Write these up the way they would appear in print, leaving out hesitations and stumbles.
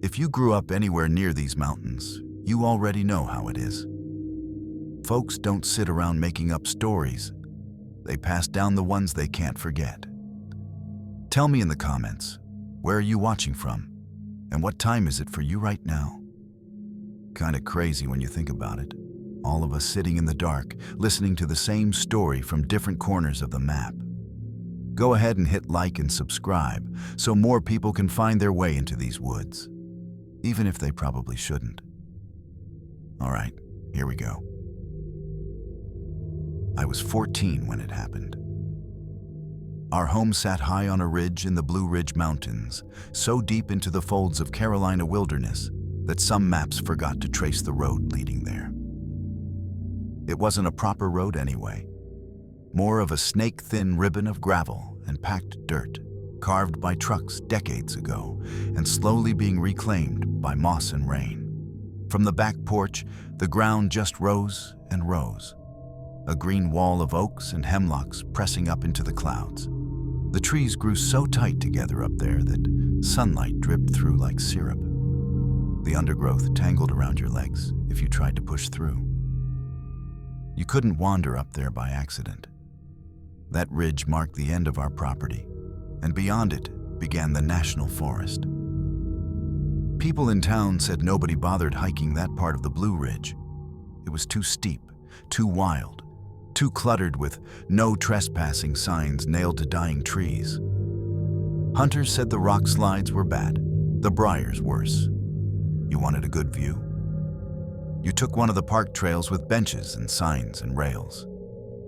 If you grew up anywhere near these mountains, you already know how it is. Folks don't sit around making up stories. They pass down the ones they can't forget. Tell me in the comments, where are you watching from? And what time is it for you right now? Kinda crazy when you think about it. All of us sitting in the dark, listening to the same story from different corners of the map. Go ahead and hit like and subscribe so more people can find their way into these woods, even if they probably shouldn't. All right, here we go. I was 14 when it happened. Our home sat high on a ridge in the Blue Ridge Mountains, so deep into the folds of Carolina wilderness that some maps forgot to trace the road leading there. It wasn't a proper road anyway, more of a snake-thin ribbon of gravel and packed dirt, carved by trucks decades ago and slowly being reclaimed by moss and rain. From the back porch, the ground just rose and rose, a green wall of oaks and hemlocks pressing up into the clouds. The trees grew so tight together up there that sunlight dripped through like syrup. The undergrowth tangled around your legs if you tried to push through. You couldn't wander up there by accident. That ridge marked the end of our property, and beyond it began the national forest. People in town said nobody bothered hiking that part of the Blue Ridge. It was too steep, too wild, too cluttered with no trespassing signs nailed to dying trees. Hunters said the rock slides were bad, the briars worse. You wanted a good view? You took one of the park trails with benches and signs and rails.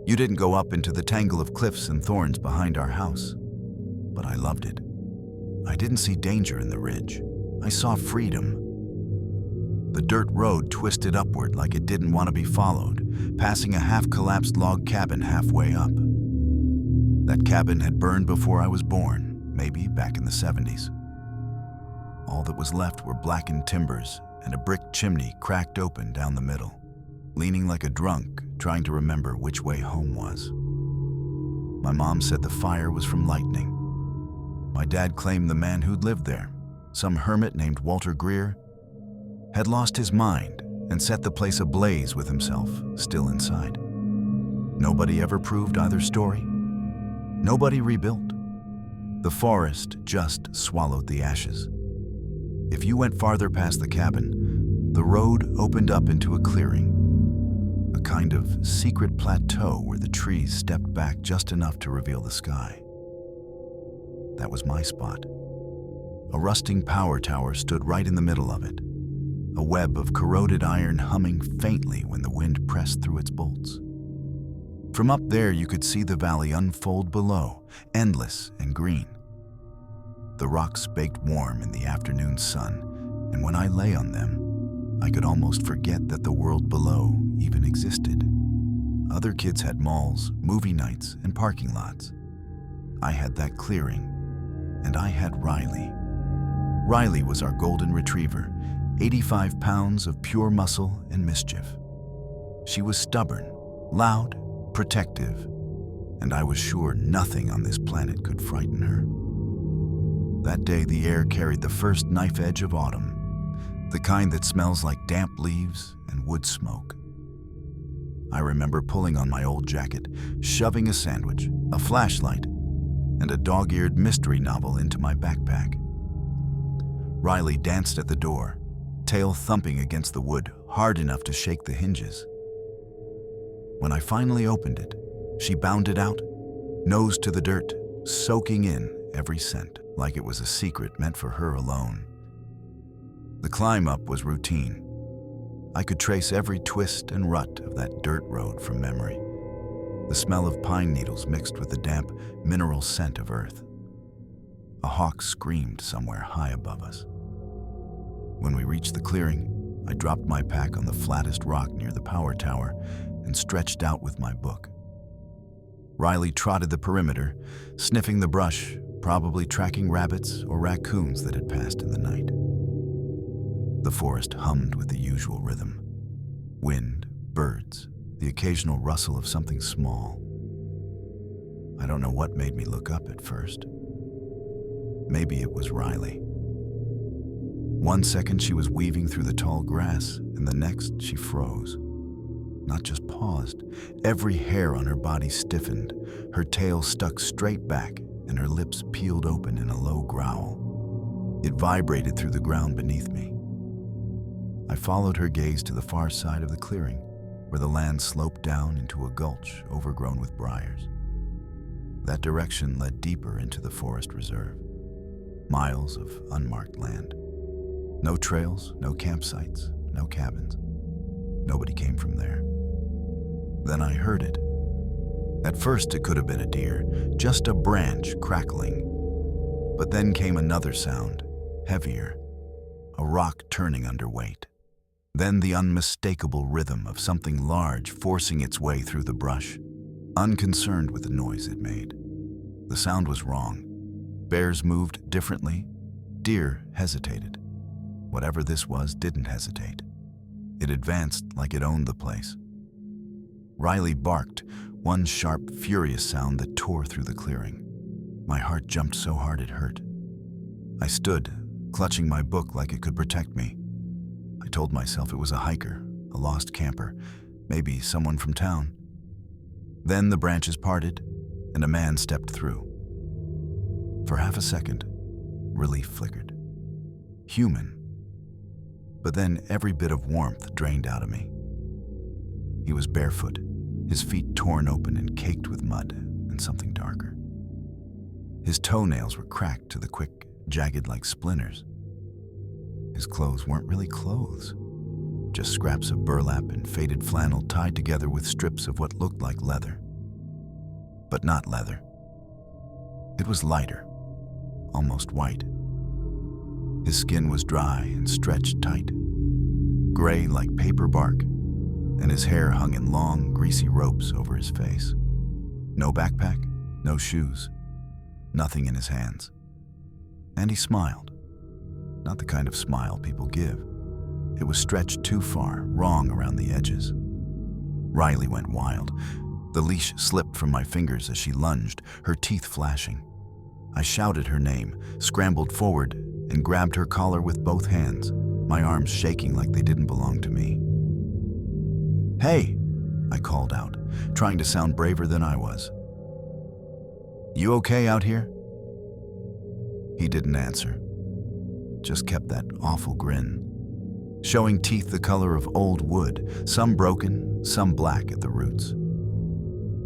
You didn't go up into the tangle of cliffs and thorns behind our house. But I loved it. I didn't see danger in the ridge. I saw freedom. The dirt road twisted upward like it didn't want to be followed, passing a half-collapsed log cabin halfway up. That cabin had burned before I was born, maybe back in the 70s. All that was left were blackened timbers and a brick chimney cracked open down the middle, leaning like a drunk, trying to remember which way home was. My mom said the fire was from lightning. My dad claimed the man who'd lived there, some hermit named Walter Greer, had lost his mind and set the place ablaze with himself still inside. Nobody ever proved either story. Nobody rebuilt. The forest just swallowed the ashes. If you went farther past the cabin, the road opened up into a clearing, a kind of secret plateau where the trees stepped back just enough to reveal the sky. That was my spot. A rusting power tower stood right in the middle of it, a web of corroded iron humming faintly when the wind pressed through its bolts. From up there you could see the valley unfold below, endless and green. The rocks baked warm in the afternoon sun, and when I lay on them, I could almost forget that the world below even existed. Other kids had malls, movie nights, and parking lots. I had that clearing, and I had Riley. Riley was our golden retriever, 85 pounds of pure muscle and mischief. She was stubborn, loud, protective, and I was sure nothing on this planet could frighten her. That day the air carried the first knife edge of autumn, the kind that smells like damp leaves and wood smoke. I remember pulling on my old jacket, shoving a sandwich, a flashlight, and a dog-eared mystery novel into my backpack. Riley danced at the door, tail thumping against the wood hard enough to shake the hinges. When I finally opened it, she bounded out, nose to the dirt, soaking in every scent like it was a secret meant for her alone. The climb up was routine. I could trace every twist and rut of that dirt road from memory, the smell of pine needles mixed with the damp, mineral scent of earth. A hawk screamed somewhere high above us. When we reached the clearing, I dropped my pack on the flattest rock near the power tower and stretched out with my book. Riley trotted the perimeter, sniffing the brush, probably tracking rabbits or raccoons that had passed in the night. The forest hummed with the usual rhythm. Wind, birds, the occasional rustle of something small. I don't know what made me look up at first. Maybe it was Riley. One second she was weaving through the tall grass, and the next she froze. Not just paused, every hair on her body stiffened, her tail stuck straight back, and her lips peeled open in a low growl. It vibrated through the ground beneath me. I followed her gaze to the far side of the clearing, where the land sloped down into a gulch overgrown with briars. That direction led deeper into the forest reserve. Miles of unmarked land. No trails, no campsites, no cabins. Nobody came from there. Then I heard it. At first it could have been a deer, just a branch crackling. But then came another sound, heavier, a rock turning under weight. Then the unmistakable rhythm of something large forcing its way through the brush, unconcerned with the noise it made. The sound was wrong. Bears moved differently. Deer hesitated. Whatever this was didn't hesitate. It advanced like it owned the place. Riley barked, one sharp, furious sound that tore through the clearing. My heart jumped so hard it hurt. I stood, clutching my book like it could protect me. I told myself it was a hiker, a lost camper, maybe someone from town. Then the branches parted, and a man stepped through. For half a second, relief flickered. Human. But then every bit of warmth drained out of me. He was barefoot, his feet torn open and caked with mud and something darker. His toenails were cracked to the quick, jagged like splinters. His clothes weren't really clothes, just scraps of burlap and faded flannel tied together with strips of what looked like leather. But not leather. It was lighter, almost white. His skin was dry and stretched tight, gray like paper bark, and his hair hung in long, greasy ropes over his face. No backpack, no shoes, nothing in his hands. And he smiled. Not the kind of smile people give. It was stretched too far, wrong around the edges. Riley went wild. The leash slipped from my fingers as she lunged, her teeth flashing. I shouted her name, scrambled forward, and grabbed her collar with both hands, my arms shaking like they didn't belong to me. "Hey," I called out, trying to sound braver than I was. "You okay out here?" He didn't answer, just kept that awful grin, showing teeth the color of old wood, some broken, some black at the roots.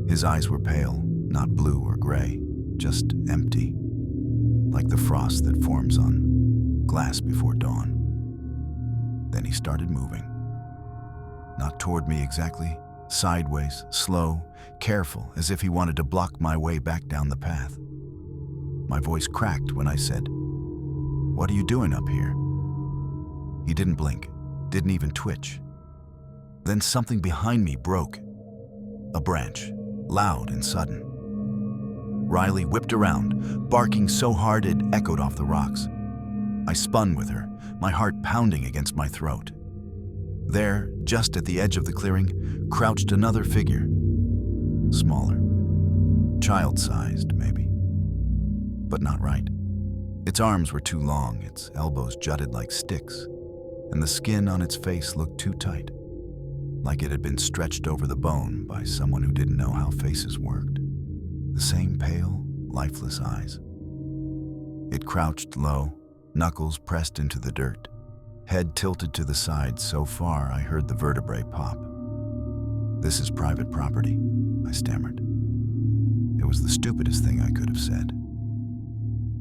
His eyes were pale, not blue or gray, just empty, like the frost that forms on glass before dawn. Then he started moving. Not toward me exactly, sideways, slow, careful, as if he wanted to block my way back down the path. My voice cracked when I said, "What are you doing up here?" He didn't blink, didn't even twitch. Then something behind me broke. A branch, loud and sudden. Riley whipped around, barking so hard it echoed off the rocks. I spun with her, my heart pounding against my throat. There, just at the edge of the clearing, crouched another figure. Smaller. Child-sized, maybe. But not right. Its arms were too long, its elbows jutted like sticks, and the skin on its face looked too tight, like it had been stretched over the bone by someone who didn't know how faces worked. The same pale, lifeless eyes. It crouched low, knuckles pressed into the dirt, head tilted to the side so far I heard the vertebrae pop. "This is private property," I stammered. It was the stupidest thing I could have said.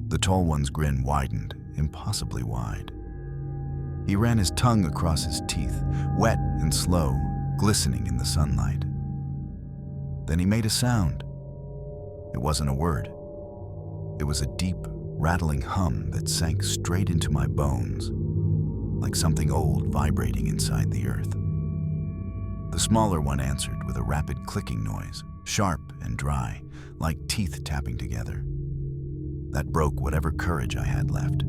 The tall one's grin widened, impossibly wide. He ran his tongue across his teeth, wet and slow, glistening in the sunlight. Then he made a sound. It wasn't a word. It was a deep, rattling hum that sank straight into my bones, like something old vibrating inside the earth. The smaller one answered with a rapid clicking noise, sharp and dry, like teeth tapping together. That broke whatever courage I had left.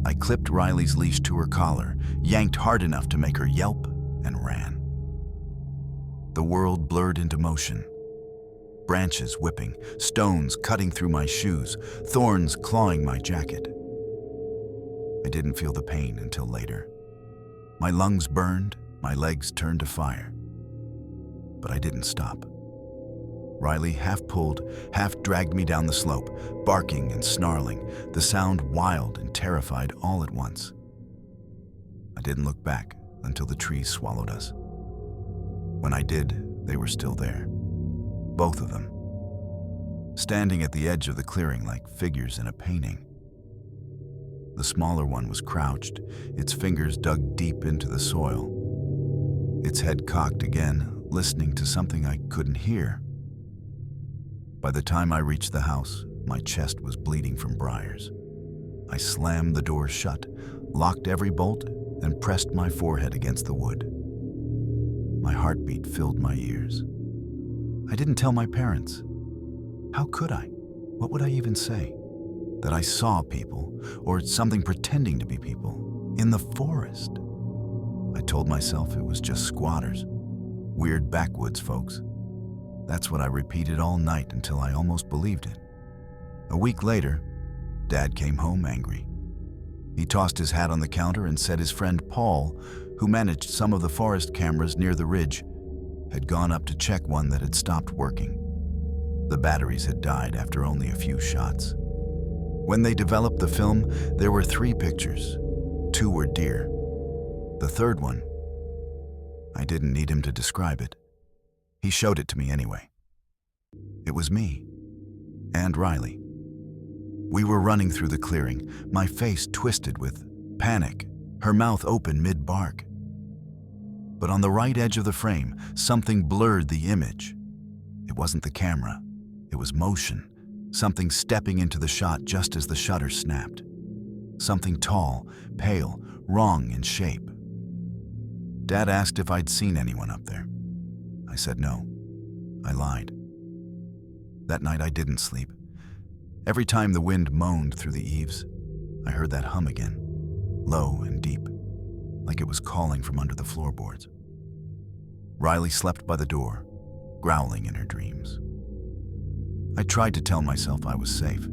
I clipped Riley's leash to her collar, yanked hard enough to make her yelp, and ran. The world blurred into motion. Branches whipping, stones cutting through my shoes, thorns clawing my jacket. I didn't feel the pain until later. My lungs burned, my legs turned to fire. But I didn't stop. Riley half pulled, half dragged me down the slope, barking and snarling, the sound wild and terrified all at once. I didn't look back until the trees swallowed us. When I did, they were still there. Both of them. Standing at the edge of the clearing like figures in a painting. The smaller one was crouched, its fingers dug deep into the soil. Its head cocked again, listening to something I couldn't hear. By the time I reached the house, my chest was bleeding from briars. I slammed the door shut, locked every bolt, and pressed my forehead against the wood. My heartbeat filled my ears. I didn't tell my parents. How could I? What would I even say? That I saw people, or something pretending to be people, in the forest. I told myself it was just squatters, weird backwoods folks. That's what I repeated all night until I almost believed it. A week later, Dad came home angry. He tossed his hat on the counter and said his friend Paul, who managed some of the forest cameras near the ridge, had gone up to check one that had stopped working. The batteries had died after only a few shots. When they developed the film, there were 3 pictures. 2 were deer. The third one, I didn't need him to describe it. He showed it to me anyway. It was me and Riley. We were running through the clearing, my face twisted with panic, her mouth open mid-bark. But on the right edge of the frame, something blurred the image. It wasn't the camera, it was motion, something stepping into the shot just as the shutter snapped. Something tall, pale, wrong in shape. Dad asked if I'd seen anyone up there. I said no. I lied. That night I didn't sleep. Every time the wind moaned through the eaves, I heard that hum again, low and deep, like it was calling from under the floorboards. Riley slept by the door, growling in her dreams. I tried to tell myself I was safe,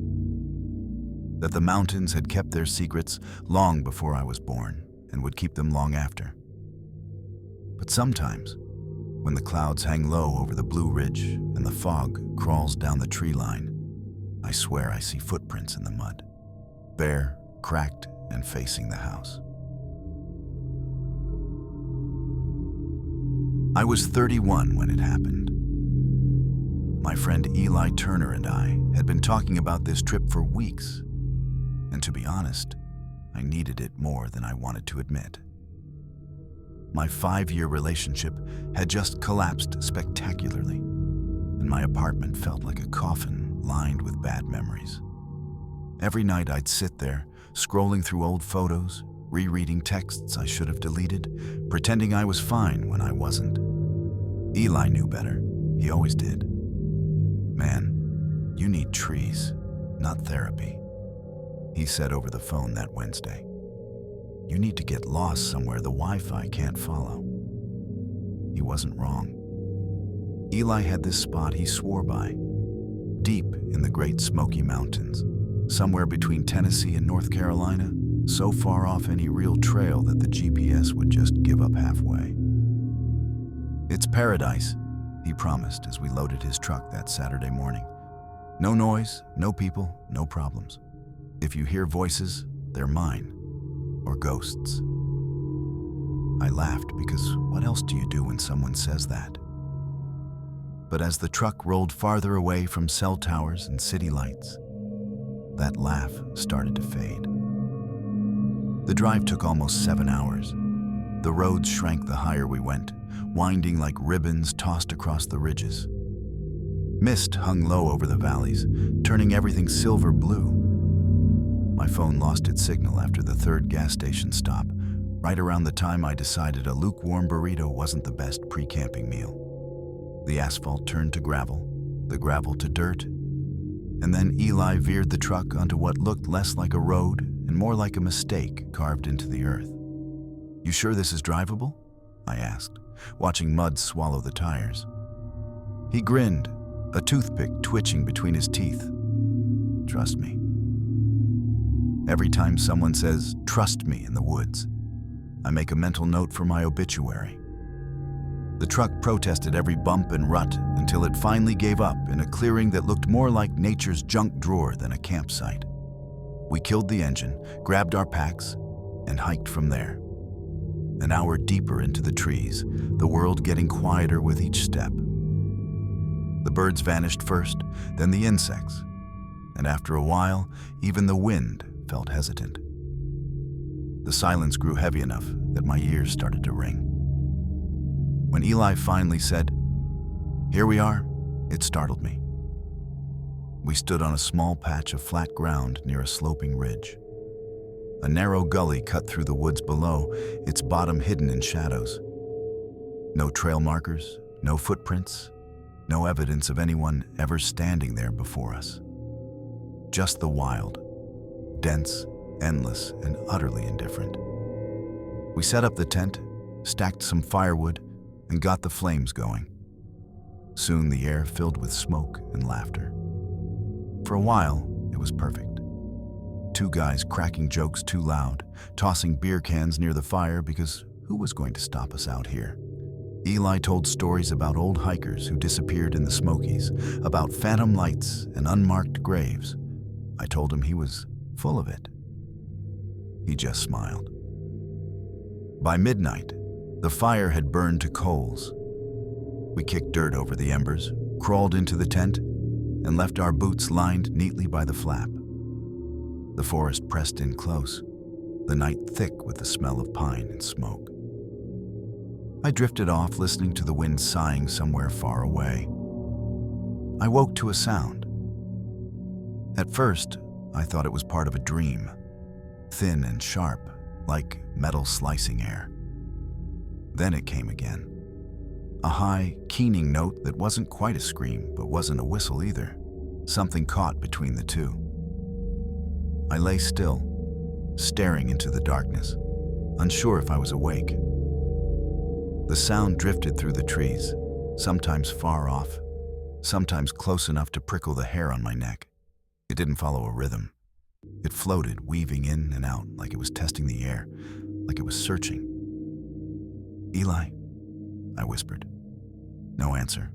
that the mountains had kept their secrets long before I was born and would keep them long after. But sometimes, when the clouds hang low over the Blue Ridge and the fog crawls down the tree line, I swear I see footprints in the mud, bare, cracked, and facing the house. I was 31 when it happened. My friend Eli Turner and I had been talking about this trip for weeks, and to be honest, I needed it more than I wanted to admit. My 5-year relationship had just collapsed spectacularly, and my apartment felt like a coffin lined with bad memories. Every night I'd sit there, scrolling through old photos, rereading texts I should have deleted, pretending I was fine when I wasn't. Eli knew better. He always did. Man, you need trees, not therapy, he said over the phone that Wednesday. You need to get lost somewhere the Wi-Fi can't follow. He wasn't wrong. Eli had this spot he swore by, deep in the Great Smoky Mountains, somewhere between Tennessee and North Carolina, so far off any real trail that the GPS would just give up halfway. It's paradise, he promised as we loaded his truck that Saturday morning. No noise, no people, no problems. If you hear voices, they're mine, or ghosts. I laughed because what else do you do when someone says that? But as the truck rolled farther away from cell towers and city lights, that laugh started to fade. The drive took almost 7 hours. The roads shrank the higher we went, winding like ribbons tossed across the ridges. Mist hung low over the valleys, turning everything silver blue. My phone lost its signal after the 3rd gas station stop, right around the time I decided a lukewarm burrito wasn't the best pre-camping meal. The asphalt turned to gravel, the gravel to dirt, and then Eli veered the truck onto what looked less like a road and more like a mistake carved into the earth. You sure this is drivable? I asked, watching mud swallow the tires. He grinned, a toothpick twitching between his teeth. Trust me. Every time someone says, "Trust me," in the woods, I make a mental note for my obituary. The truck protested every bump and rut until it finally gave up in a clearing that looked more like nature's junk drawer than a campsite. We killed the engine, grabbed our packs, and hiked from there. An hour deeper into the trees, the world getting quieter with each step. The birds vanished first, then the insects, and after a while, even the wind felt hesitant. The silence grew heavy enough that my ears started to ring. When Eli finally said, "Here we are," it startled me. We stood on a small patch of flat ground near a sloping ridge. A narrow gully cut through the woods below, its bottom hidden in shadows. No trail markers, no footprints, no evidence of anyone ever standing there before us. Just the wild, dense, endless, and utterly indifferent. We set up the tent, stacked some firewood, and got the flames going. Soon the air filled with smoke and laughter. For a while, it was perfect. Two guys cracking jokes too loud, tossing beer cans near the fire because who was going to stop us out here? Eli told stories about old hikers who disappeared in the Smokies, about phantom lights and unmarked graves. I told him he was full of it. He just smiled. By midnight, the fire had burned to coals. We kicked dirt over the embers, crawled into the tent, and left our boots lined neatly by the flap. The forest pressed in close, the night thick with the smell of pine and smoke. I drifted off, listening to the wind sighing somewhere far away. I woke to a sound. At first, I thought it was part of a dream, thin and sharp, like metal slicing air. Then it came again. A high, keening note that wasn't quite a scream, but wasn't a whistle either. Something caught between the two. I lay still, staring into the darkness, unsure if I was awake. The sound drifted through the trees, sometimes far off, sometimes close enough to prickle the hair on my neck. It didn't follow a rhythm. It floated, weaving in and out like it was testing the air, like it was searching. "Eli?" I whispered. No answer.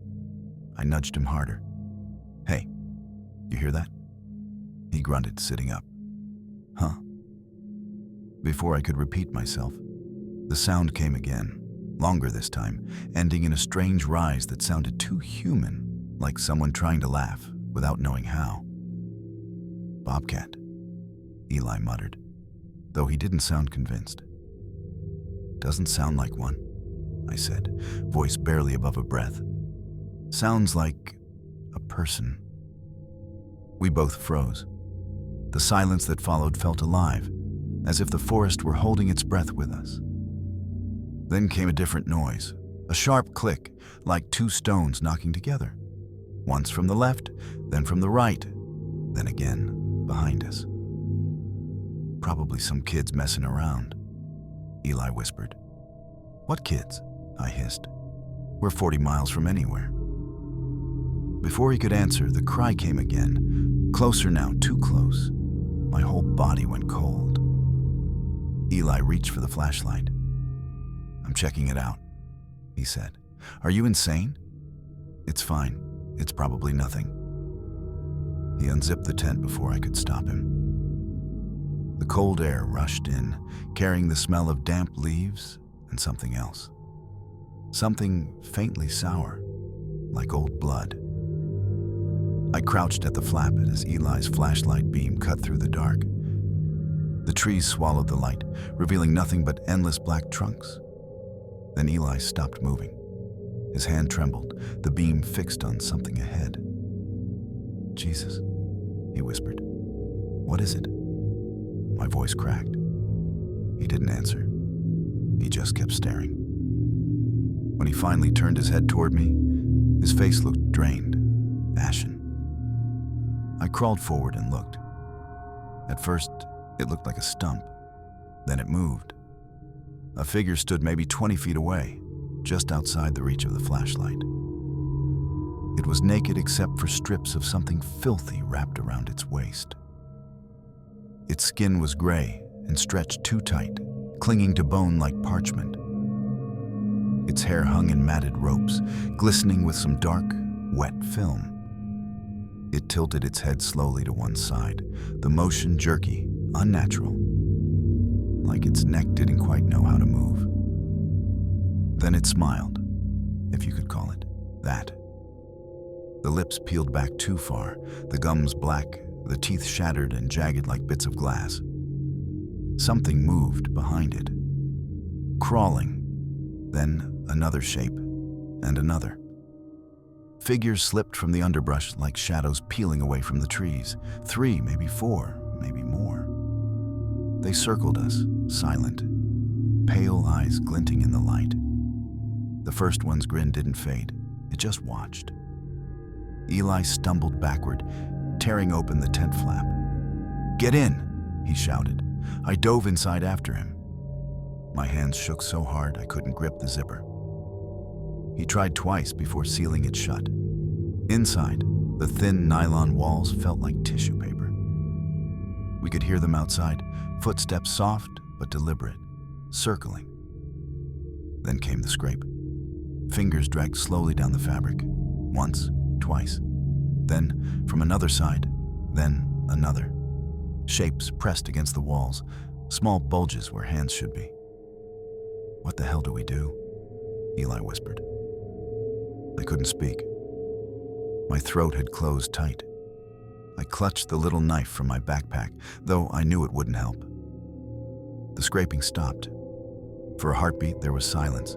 I nudged him harder. "Hey, you hear that?" He grunted, sitting up. "Huh?" Before I could repeat myself, the sound came again, longer this time, ending in a strange rise that sounded too human, like someone trying to laugh without knowing how. "Bobcat," Eli muttered, though he didn't sound convinced. "Doesn't sound like one," I said, voice barely above a breath. "Sounds like a person." We both froze. The silence that followed felt alive, as if the forest were holding its breath with us. Then came a different noise, a sharp click, like two stones knocking together. Once from the left, then from the right, then again behind us. "Probably some kids messing around," Eli whispered. "What kids?" I hissed. "We're 40 miles from anywhere." Before he could answer, the cry came again, closer now, too close. My whole body went cold. Eli reached for the flashlight. "I'm checking it out," he said. "Are you insane?" "It's fine. It's probably nothing." He unzipped the tent before I could stop him. The cold air rushed in, carrying the smell of damp leaves and something else. Something faintly sour, like old blood. I crouched at the flap as Eli's flashlight beam cut through the dark. The trees swallowed the light, revealing nothing but endless black trunks. Then Eli stopped moving. His hand trembled, the beam fixed on something ahead. "Jesus," he whispered. "What is it?" My voice cracked. He didn't answer. He just kept staring. When he finally turned his head toward me, his face looked drained, ashen. I crawled forward and looked. At first, it looked like a stump. Then it moved. A figure stood maybe 20 feet away, just outside the reach of the flashlight. It was naked except for strips of something filthy wrapped around its waist. Its skin was gray and stretched too tight, clinging to bone like parchment. Its hair hung in matted ropes, glistening with some dark, wet film. It tilted its head slowly to one side, the motion jerky, unnatural, like its neck didn't quite know how to move. Then it smiled, if you could call it that. The lips peeled back too far, the gums black, the teeth shattered and jagged like bits of glass. Something moved behind it, crawling, then another shape, and another. Figures slipped from the underbrush like shadows peeling away from the trees. 3, maybe 4, maybe more. They circled us, silent, pale eyes glinting in the light. The first one's grin didn't fade, it just watched. Eli stumbled backward, tearing open the tent flap. "Get in!" he shouted. I dove inside after him. My hands shook so hard I couldn't grip the zipper. He tried twice before sealing it shut. Inside, the thin nylon walls felt like tissue paper. We could hear them outside, footsteps soft but deliberate, circling. Then came the scrape. Fingers dragged slowly down the fabric, once, twice. Then, from another side, then another. Shapes pressed against the walls, small bulges where hands should be. "What the hell do we do?" Eli whispered. I couldn't speak. My throat had closed tight. I clutched the little knife from my backpack, though I knew it wouldn't help. The scraping stopped. For a heartbeat, there was silence.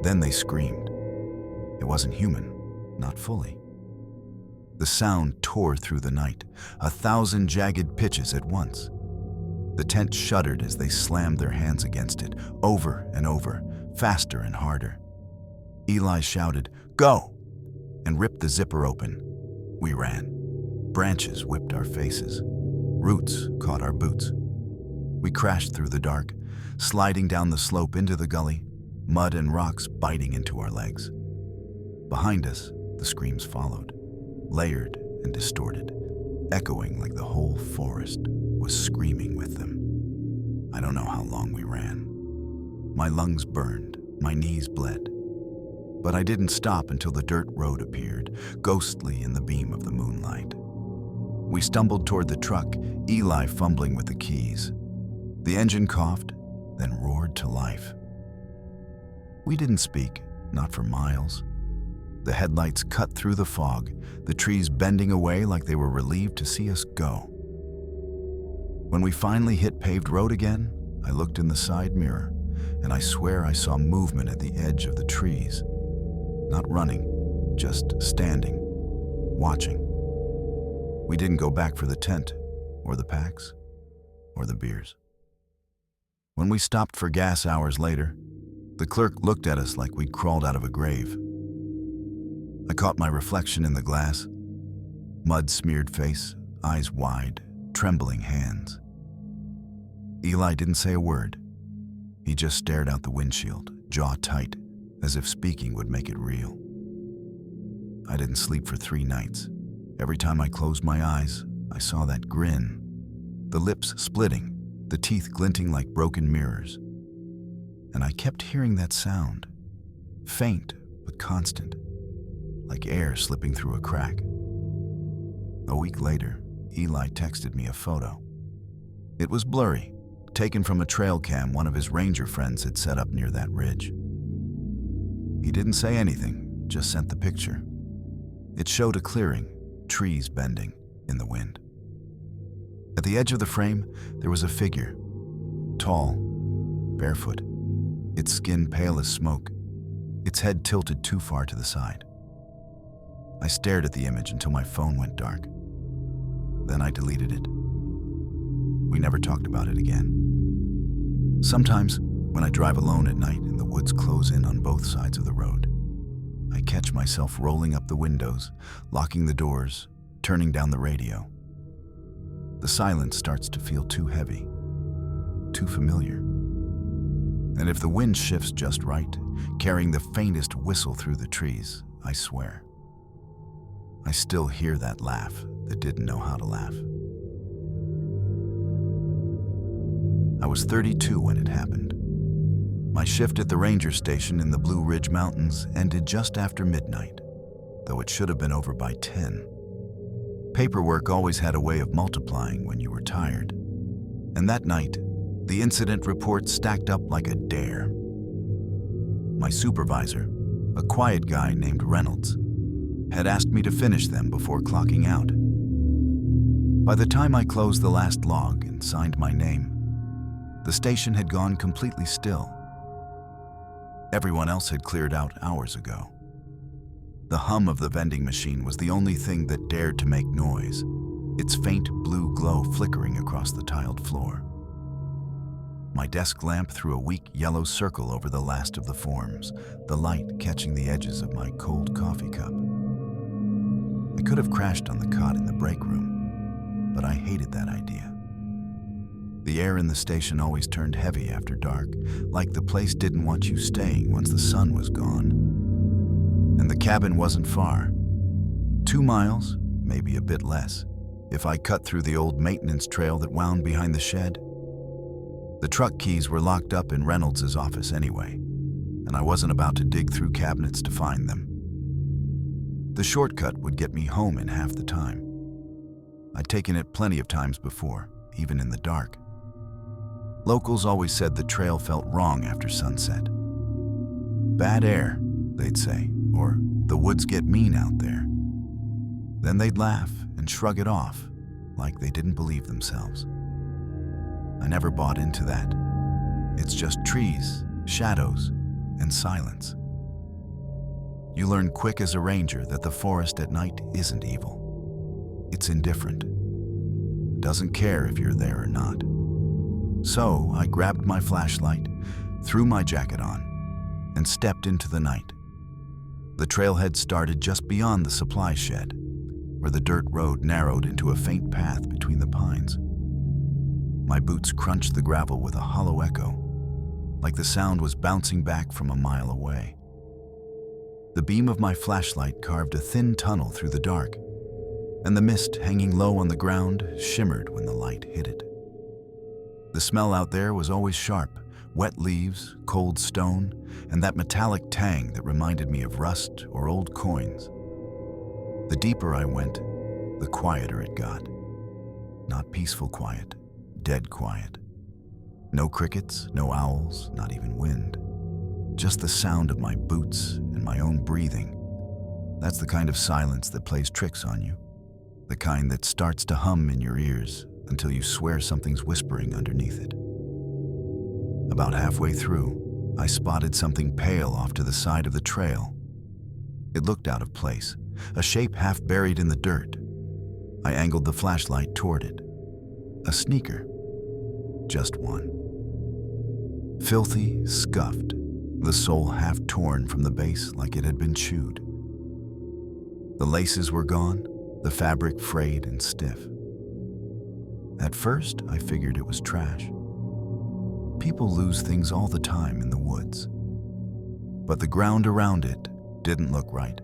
Then they screamed. It wasn't human, not fully. The sound tore through the night, 1,000 jagged pitches at once. The tent shuddered as they slammed their hands against it, over and over, faster and harder. Eli shouted, "Go!" and ripped the zipper open. We ran. Branches whipped our faces. Roots caught our boots. We crashed through the dark, sliding down the slope into the gully, mud and rocks biting into our legs. Behind us, the screams followed, layered and distorted, echoing like the whole forest was screaming with them. I don't know how long we ran. My lungs burned, my knees bled. But I didn't stop until the dirt road appeared, ghostly in the beam of the moonlight. We stumbled toward the truck, Eli fumbling with the keys. The engine coughed, then roared to life. We didn't speak, not for miles. The headlights cut through the fog, the trees bending away like they were relieved to see us go. When we finally hit paved road again, I looked in the side mirror, and I swear I saw movement at the edge of the trees. Not running, just standing, watching. We didn't go back for the tent, or the packs, or the beers. When we stopped for gas hours later, the clerk looked at us like we'd crawled out of a grave. I caught my reflection in the glass, mud-smeared face, eyes wide, trembling hands. Eli didn't say a word. He just stared out the windshield, jaw tight, as if speaking would make it real. I didn't sleep for 3 nights. Every time I closed my eyes, I saw that grin, the lips splitting, the teeth glinting like broken mirrors. And I kept hearing that sound, faint but constant, like air slipping through a crack. A week later, Eli texted me a photo. It was blurry, taken from a trail cam one of his ranger friends had set up near that ridge. He didn't say anything, just sent the picture. It showed a clearing, trees bending in the wind. At the edge of the frame, there was a figure, tall, barefoot, its skin pale as smoke, its head tilted too far to the side. I stared at the image until my phone went dark. Then I deleted it. We never talked about it again. Sometimes, when I drive alone at night and the woods close in on both sides of the road, I catch myself rolling up the windows, locking the doors, turning down the radio. The silence starts to feel too heavy, too familiar. And if the wind shifts just right, carrying the faintest whistle through the trees, I swear, I still hear that laugh that didn't know how to laugh. I was 32 when it happened. My shift at the ranger station in the Blue Ridge Mountains ended just after midnight, though it should have been over by 10. Paperwork always had a way of multiplying when you were tired. And that night, the incident report stacked up like a dare. My supervisor, a quiet guy named Reynolds, had asked me to finish them before clocking out. By the time I closed the last log and signed my name, the station had gone completely still. Everyone else had cleared out hours ago. The hum of the vending machine was the only thing that dared to make noise, its faint blue glow flickering across the tiled floor. My desk lamp threw a weak yellow circle over the last of the forms, the light catching the edges of my cold coffee cup. I could have crashed on the cot in the break room, but I hated that idea. The air in the station always turned heavy after dark, like the place didn't want you staying once the sun was gone. And the cabin wasn't far. 2 miles, maybe a bit less, if I cut through the old maintenance trail that wound behind the shed. The truck keys were locked up in Reynolds' office anyway, and I wasn't about to dig through cabinets to find them. The shortcut would get me home in half the time. I'd taken it plenty of times before, even in the dark. Locals always said the trail felt wrong after sunset. Bad air, they'd say, or the woods get mean out there. Then they'd laugh and shrug it off, like they didn't believe themselves. I never bought into that. It's just trees, shadows, and silence. You learn quick as a ranger that the forest at night isn't evil. It's indifferent. It doesn't care if you're there or not. So I grabbed my flashlight, threw my jacket on, and stepped into the night. The trailhead started just beyond the supply shed, where the dirt road narrowed into a faint path between the pines. My boots crunched the gravel with a hollow echo, like the sound was bouncing back from a mile away. The beam of my flashlight carved a thin tunnel through the dark, and the mist hanging low on the ground shimmered when the light hit it. The smell out there was always sharp, wet leaves, cold stone, and that metallic tang that reminded me of rust or old coins. The deeper I went, the quieter it got. Not peaceful quiet. Dead quiet. No crickets, no owls, not even wind. Just the sound of my boots and my own breathing. That's the kind of silence that plays tricks on you. The kind that starts to hum in your ears until you swear something's whispering underneath it. About halfway through, I spotted something pale off to the side of the trail. It looked out of place, a shape half buried in the dirt. I angled the flashlight toward it. A sneaker. Just one. Filthy, scuffed, the sole half torn from the base like it had been chewed. The laces were gone, the fabric frayed and stiff. At first, I figured it was trash. People lose things all the time in the woods. But the ground around it didn't look right.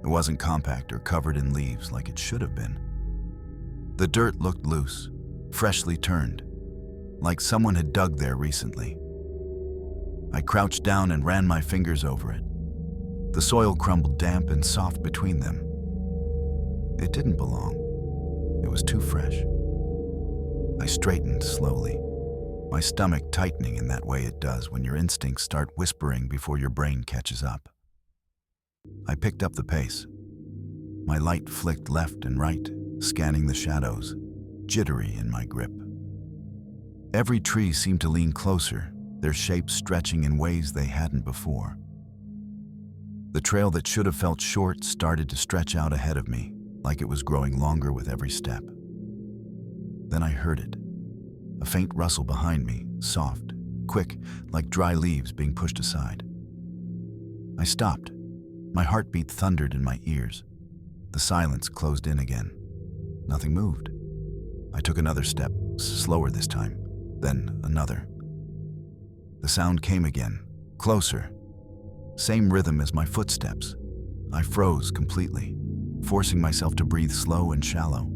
It wasn't compact or covered in leaves like it should have been. The dirt looked loose, freshly turned, like someone had dug there recently. I crouched down and ran my fingers over it. The soil crumbled damp and soft between them. It didn't belong. It was too fresh. I straightened slowly, my stomach tightening in that way it does when your instincts start whispering before your brain catches up. I picked up the pace. My light flicked left and right, scanning the shadows, jittery in my grip. Every tree seemed to lean closer, their shapes stretching in ways they hadn't before. The trail that should have felt short started to stretch out ahead of me, like it was growing longer with every step. Then I heard it, a faint rustle behind me, soft, quick, like dry leaves being pushed aside. I stopped. My heartbeat thundered in my ears. The silence closed in again. Nothing moved. I took another step, slower this time, then another. The sound came again, closer. Same rhythm as my footsteps. I froze completely, forcing myself to breathe slow and shallow.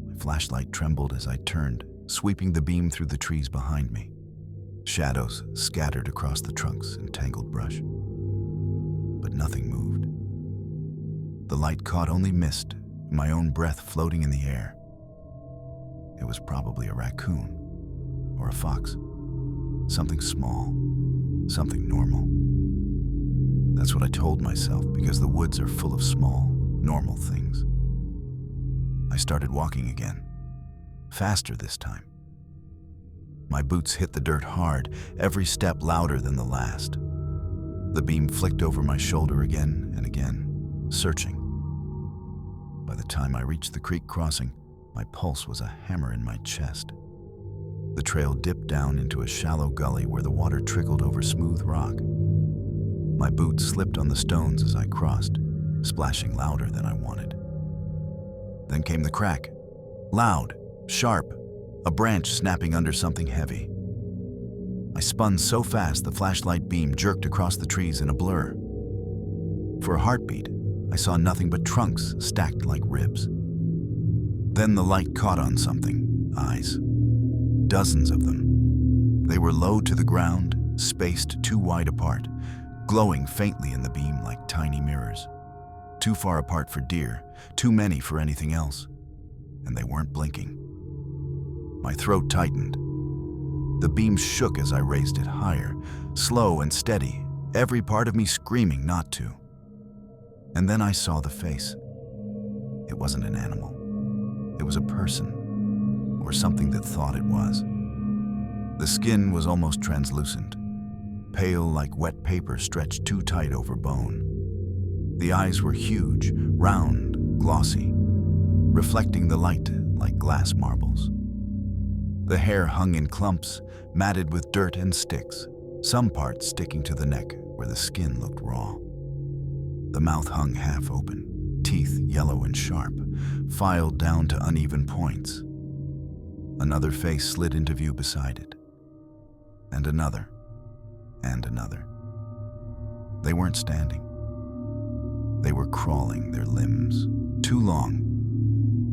My flashlight trembled as I turned, sweeping the beam through the trees behind me. Shadows scattered across the trunks and tangled brush. But nothing moved. The light caught only mist, my own breath floating in the air. It was probably a raccoon or a fox. Something small, something normal. That's what I told myself, because the woods are full of small, normal things. I started walking again, faster this time. My boots hit the dirt hard, every step louder than the last. The beam flicked over my shoulder again and again, searching. By the time I reached the creek crossing, my pulse was a hammer in my chest. The trail dipped down into a shallow gully where the water trickled over smooth rock. My boots slipped on the stones as I crossed, splashing louder than I wanted. Then came the crack, loud, sharp, a branch snapping under something heavy. I spun so fast the flashlight beam jerked across the trees in a blur. For a heartbeat, I saw nothing but trunks stacked like ribs. Then the light caught on something, eyes. Dozens of them. They were low to the ground, spaced too wide apart, glowing faintly in the beam like tiny mirrors. Too far apart for deer, too many for anything else. And they weren't blinking. My throat tightened. The beam shook as I raised it higher, slow and steady, every part of me screaming not to. And then I saw the face. It wasn't an animal. It was a person, or something that thought it was. The skin was almost translucent, pale like wet paper stretched too tight over bone. The eyes were huge, round, glossy, reflecting the light like glass marbles. The hair hung in clumps, matted with dirt and sticks, some parts sticking to the neck where the skin looked raw. The mouth hung half open, teeth yellow and sharp, filed down to uneven points. Another face slid into view beside it. And another. And another. They weren't standing. They were crawling, their limbs, too long,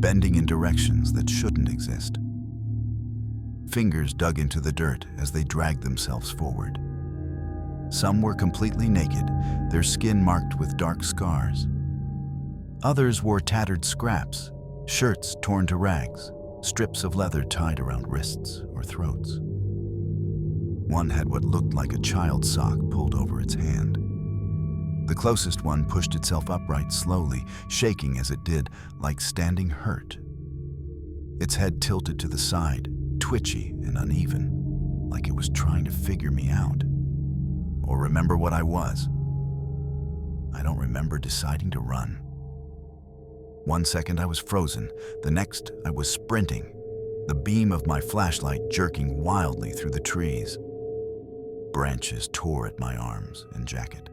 bending in directions that shouldn't exist. Fingers dug into the dirt as they dragged themselves forward. Some were completely naked, their skin marked with dark scars. Others wore tattered scraps, shirts torn to rags, strips of leather tied around wrists or throats. One had what looked like a child's sock pulled over its hand. The closest one pushed itself upright slowly, shaking as it did, like standing hurt. Its head tilted to the side, twitchy and uneven, like it was trying to figure me out. Or remember what I was. I don't remember deciding to run. One second I was frozen, the next I was sprinting, the beam of my flashlight jerking wildly through the trees. Branches tore at my arms and jacket.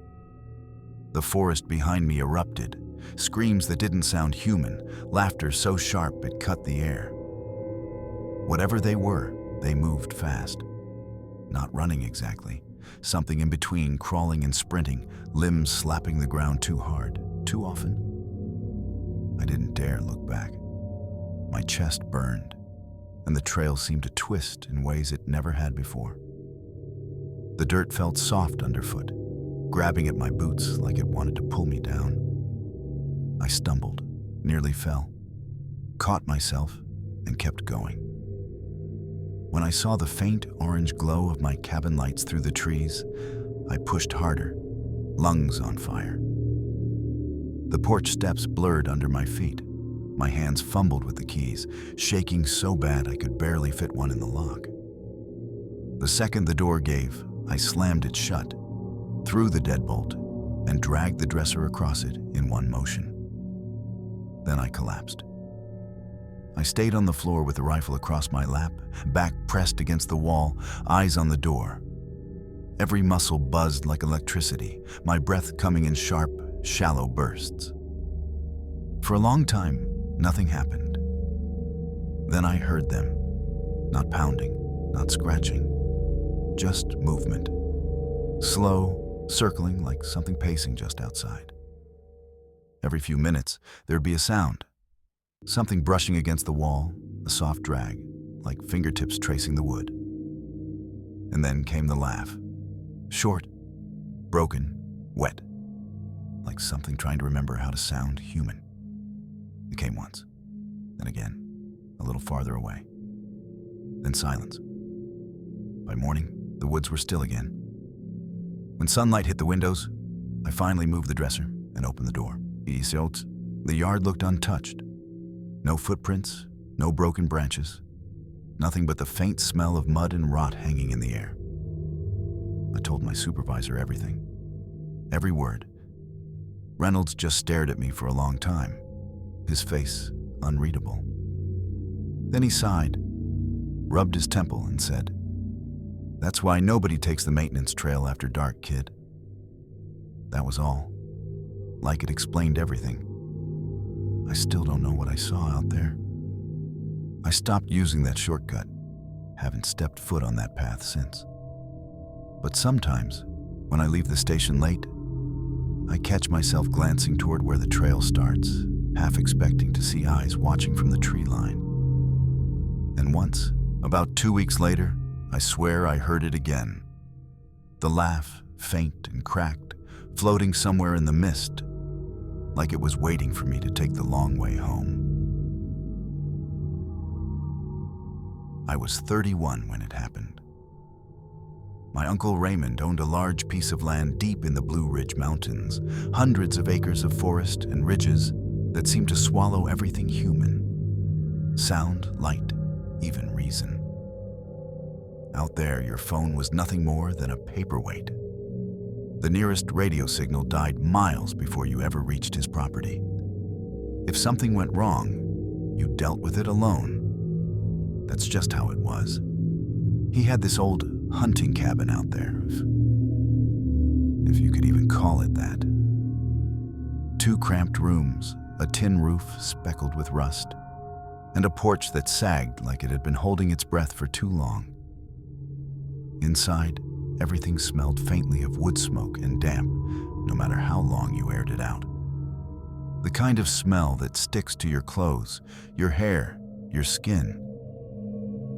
The forest behind me erupted, screams that didn't sound human, laughter so sharp it cut the air. Whatever they were, they moved fast. Not running exactly, something in between crawling and sprinting, limbs slapping the ground too hard, too often. I didn't dare look back. My chest burned, and the trail seemed to twist in ways it never had before. The dirt felt soft underfoot, grabbing at my boots like it wanted to pull me down. I stumbled, nearly fell, caught myself, and kept going. When I saw the faint orange glow of my cabin lights through the trees, I pushed harder, lungs on fire. The porch steps blurred under my feet. My hands fumbled with the keys, shaking so bad I could barely fit one in the lock. The second the door gave, I slammed it shut, threw the deadbolt, and dragged the dresser across it in one motion. Then I collapsed. I stayed on the floor with the rifle across my lap, back pressed against the wall, eyes on the door. Every muscle buzzed like electricity, my breath coming in sharp, shallow bursts. For a long time, nothing happened. Then I heard them, not pounding, not scratching, just movement. Slow, circling like something pacing just outside. Every few minutes, there'd be a sound. Something brushing against the wall, a soft drag, like fingertips tracing the wood. And then came the laugh. Short, broken, wet, like something trying to remember how to sound human. It came once, then again, a little farther away. Then silence. By morning, the woods were still again. When sunlight hit the windows, I finally moved the dresser and opened the door. The yard looked untouched. No footprints, no broken branches, nothing but the faint smell of mud and rot hanging in the air. I told my supervisor everything, every word. Reynolds just stared at me for a long time, his face unreadable. Then he sighed, rubbed his temple, and said, "That's why nobody takes the maintenance trail after dark, kid." That was all. Like it explained everything. I still don't know what I saw out there. I stopped using that shortcut, haven't stepped foot on that path since. But sometimes, when I leave the station late, I catch myself glancing toward where the trail starts, half expecting to see eyes watching from the tree line. And once, about 2 weeks later, I swear I heard it again. The laugh, faint and cracked, floating somewhere in the mist, like it was waiting for me to take the long way home. I was 31 when it happened. My Uncle Raymond owned a large piece of land deep in the Blue Ridge Mountains, hundreds of acres of forest and ridges that seemed to swallow everything human. Sound, light, even reason. Out there, your phone was nothing more than a paperweight. The nearest radio signal died miles before you ever reached his property. If something went wrong, you dealt with it alone. That's just how it was. He had this old hunting cabin out there, if you could even call it that. 2 cramped rooms, a tin roof speckled with rust, and a porch that sagged like it had been holding its breath for too long. Inside, everything smelled faintly of wood smoke and damp, no matter how long you aired it out. The kind of smell that sticks to your clothes, your hair, your skin.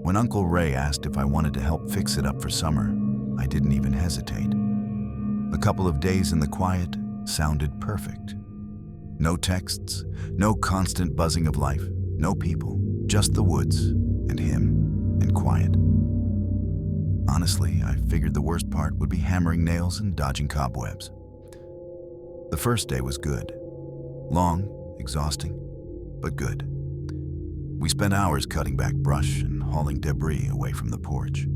When Uncle Ray asked if I wanted to help fix it up for summer, I didn't even hesitate. A couple of days in the quiet sounded perfect. No texts, no constant buzzing of life, no people, just the woods and him and quiet. Honestly, I figured the worst part would be hammering nails and dodging cobwebs. The first day was good. Long, exhausting, but good. We spent hours cutting back brush and hauling debris away from the porch.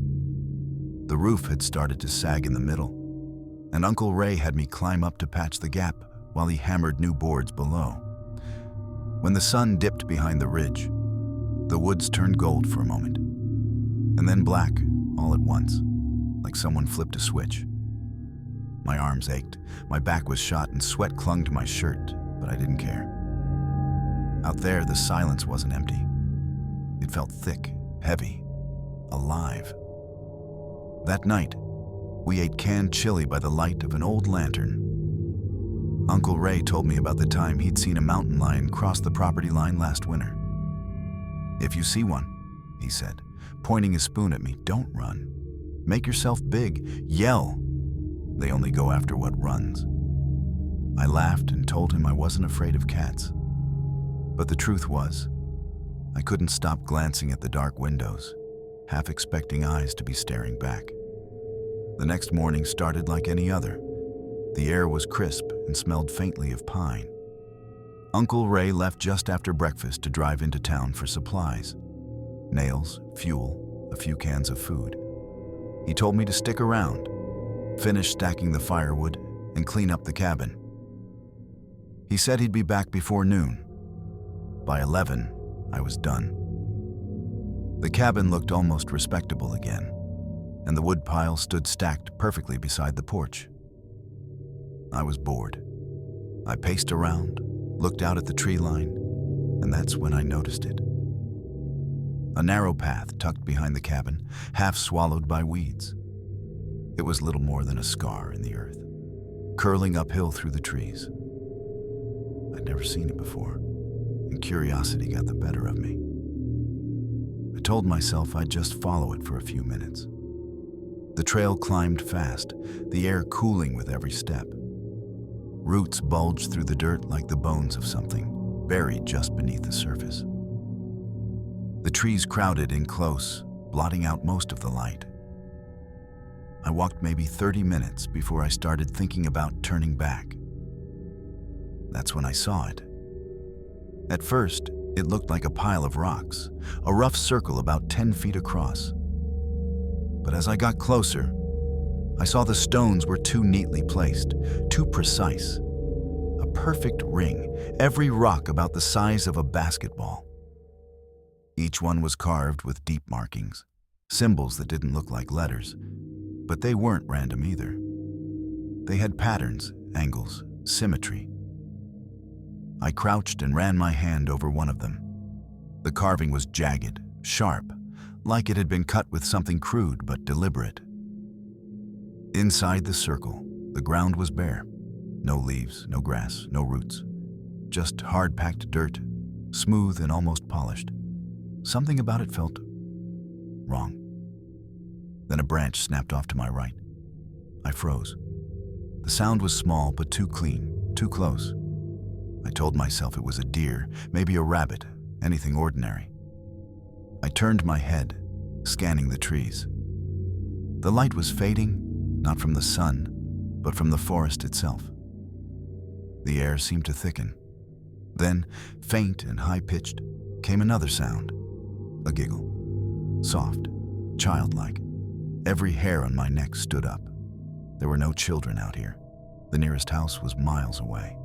The roof had started to sag in the middle, and Uncle Ray had me climb up to patch the gap while he hammered new boards below. When the sun dipped behind the ridge, the woods turned gold for a moment, and then black all at once, like someone flipped a switch. My arms ached, my back was shot, and sweat clung to my shirt, but I didn't care. Out there, the silence wasn't empty. It felt thick, heavy, alive. That night, we ate canned chili by the light of an old lantern. Uncle Ray told me about the time he'd seen a mountain lion cross the property line last winter. "If you see one," he said, pointing his spoon at me, "don't run. Make yourself big. Yell. They only go after what runs." I laughed and told him I wasn't afraid of cats. But the truth was, I couldn't stop glancing at the dark windows, half expecting eyes to be staring back. The next morning started like any other. The air was crisp and smelled faintly of pine. Uncle Ray left just after breakfast to drive into town for supplies. Nails, fuel, a few cans of food. He told me to stick around, finish stacking the firewood, and clean up the cabin. He said he'd be back before noon. By 11, I was done. The cabin looked almost respectable again, and the wood pile stood stacked perfectly beside the porch. I was bored. I paced around, looked out at the tree line, and that's when I noticed it. A narrow path tucked behind the cabin, half swallowed by weeds. It was little more than a scar in the earth, curling uphill through the trees. I'd never seen it before, and curiosity got the better of me. I told myself I'd just follow it for a few minutes. The trail climbed fast, the air cooling with every step. Roots bulged through the dirt like the bones of something, buried just beneath the surface. The trees crowded in close, blotting out most of the light. I walked maybe 30 minutes before I started thinking about turning back. That's when I saw it. At first, it looked like a pile of rocks, a rough circle about 10 feet across. But as I got closer, I saw the stones were too neatly placed, too precise. A perfect ring, every rock about the size of a basketball. Each one was carved with deep markings, symbols that didn't look like letters, but they weren't random either. They had patterns, angles, symmetry. I crouched and ran my hand over one of them. The carving was jagged, sharp, like it had been cut with something crude but deliberate. Inside the circle, the ground was bare. No leaves, no grass, no roots. Just hard-packed dirt, smooth and almost polished. Something about it felt wrong. Then a branch snapped off to my right. I froze. The sound was small but too clean, too close. I told myself it was a deer, maybe a rabbit, anything ordinary. I turned my head, scanning the trees. The light was fading, not from the sun, but from the forest itself. The air seemed to thicken. Then, faint and high-pitched, came another sound. A giggle. Soft, childlike. Every hair on my neck stood up. There were no children out here. The nearest house was miles away.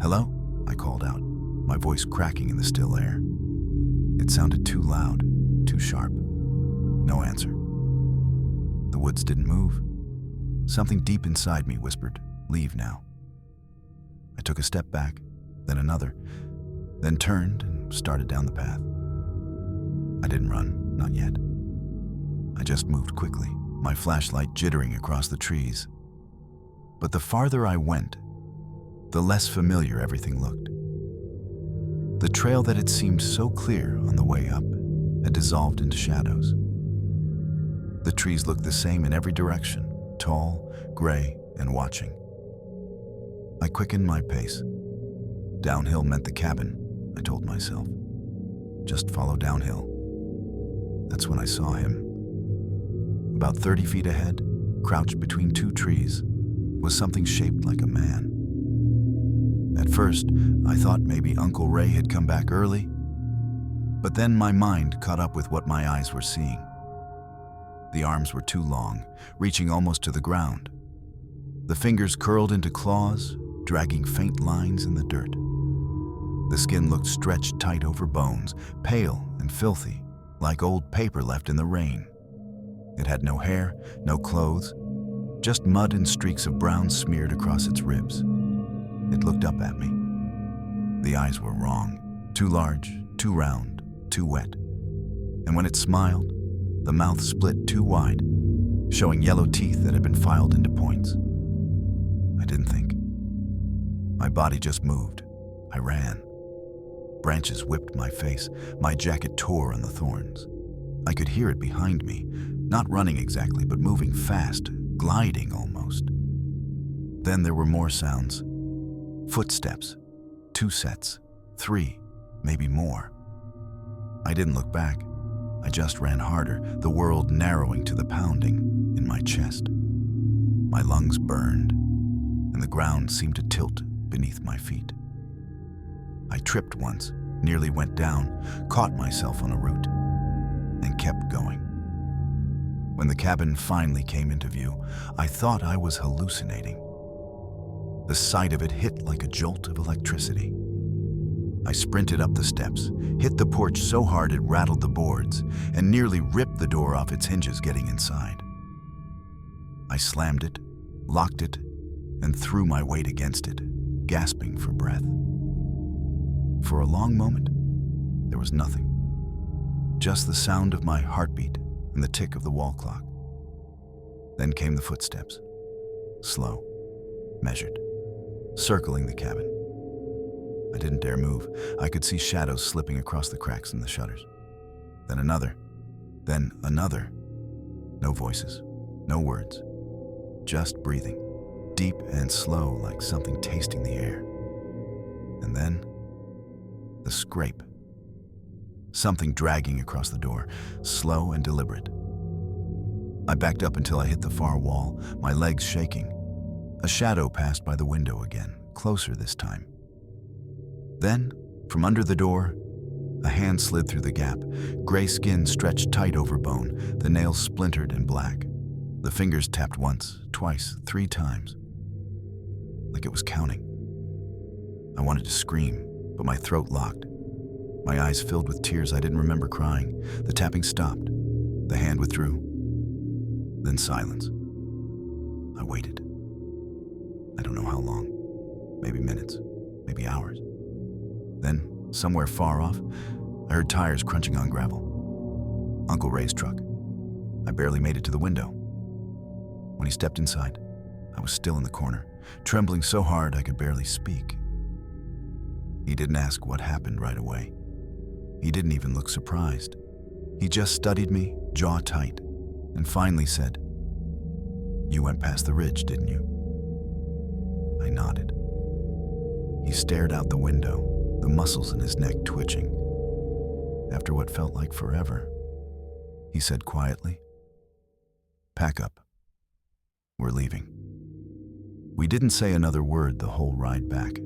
"Hello?" I called out, my voice cracking in the still air. It sounded too loud, too sharp. No answer. The woods didn't move. Something deep inside me whispered, "Leave now." I took a step back, then another, then turned and started down the path. I didn't run, not yet. I just moved quickly, my flashlight jittering across the trees. But the farther I went, the less familiar everything looked. The trail that had seemed so clear on the way up had dissolved into shadows. The trees looked the same in every direction, tall, gray, and watching. I quickened my pace. Downhill meant the cabin, I told myself. Just follow downhill. That's when I saw him. About 30 feet ahead, crouched between two trees, was something shaped like a man. At first, I thought maybe Uncle Ray had come back early, but then my mind caught up with what my eyes were seeing. The arms were too long, reaching almost to the ground. The fingers curled into claws, dragging faint lines in the dirt. The skin looked stretched tight over bones, pale and filthy, like old paper left in the rain. It had no hair, no clothes, just mud and streaks of brown smeared across its ribs. It looked up at me. The eyes were wrong, too large, too round, too wet. And when it smiled, the mouth split too wide, showing yellow teeth that had been filed into points. I didn't think. My body just moved. I ran. Branches whipped my face. My jacket tore on the thorns. I could hear it behind me, not running exactly, but moving fast, gliding almost. Then there were more sounds. Footsteps. 2 sets. 3, maybe more. I didn't look back. I just ran harder, the world narrowing to the pounding in my chest. My lungs burned, and the ground seemed to tilt beneath my feet. I tripped once, nearly went down, caught myself on a root, and kept going. When the cabin finally came into view, I thought I was hallucinating. The sight of it hit like a jolt of electricity. I sprinted up the steps, hit the porch so hard it rattled the boards, and nearly ripped the door off its hinges getting inside. I slammed it, locked it, and threw my weight against it, gasping for breath. For a long moment, there was nothing. Just the sound of my heartbeat and the tick of the wall clock. Then came the footsteps, slow, measured, circling the cabin. I didn't dare move. I could see shadows slipping across the cracks in the shutters. then another, then another. No voices, no words, just breathing, deep and slow like something tasting the air. And then, the scrape. Something dragging across the door, slow and deliberate. I backed up until I hit the far wall, my legs shaking. A shadow passed by the window again, closer this time. Then, from under the door, a hand slid through the gap, gray skin stretched tight over bone, the nails splintered and black. The fingers tapped once, twice, 3 times. Like it was counting. I wanted to scream, but my throat locked. My eyes filled with tears I didn't remember crying. The tapping stopped. The hand withdrew. Then silence. I waited. I don't know how long. Maybe minutes. Maybe hours. Then, somewhere far off, I heard tires crunching on gravel. Uncle Ray's truck. I barely made it to the window. When he stepped inside, I was still in the corner, trembling so hard I could barely speak. He didn't ask what happened right away. He didn't even look surprised. He just studied me, jaw tight, and finally said, "You went past the ridge, didn't you?" I nodded. He stared out the window, the muscles in his neck twitching. After what felt like forever, he said quietly, "Pack up. We're leaving." We didn't say another word the whole ride back.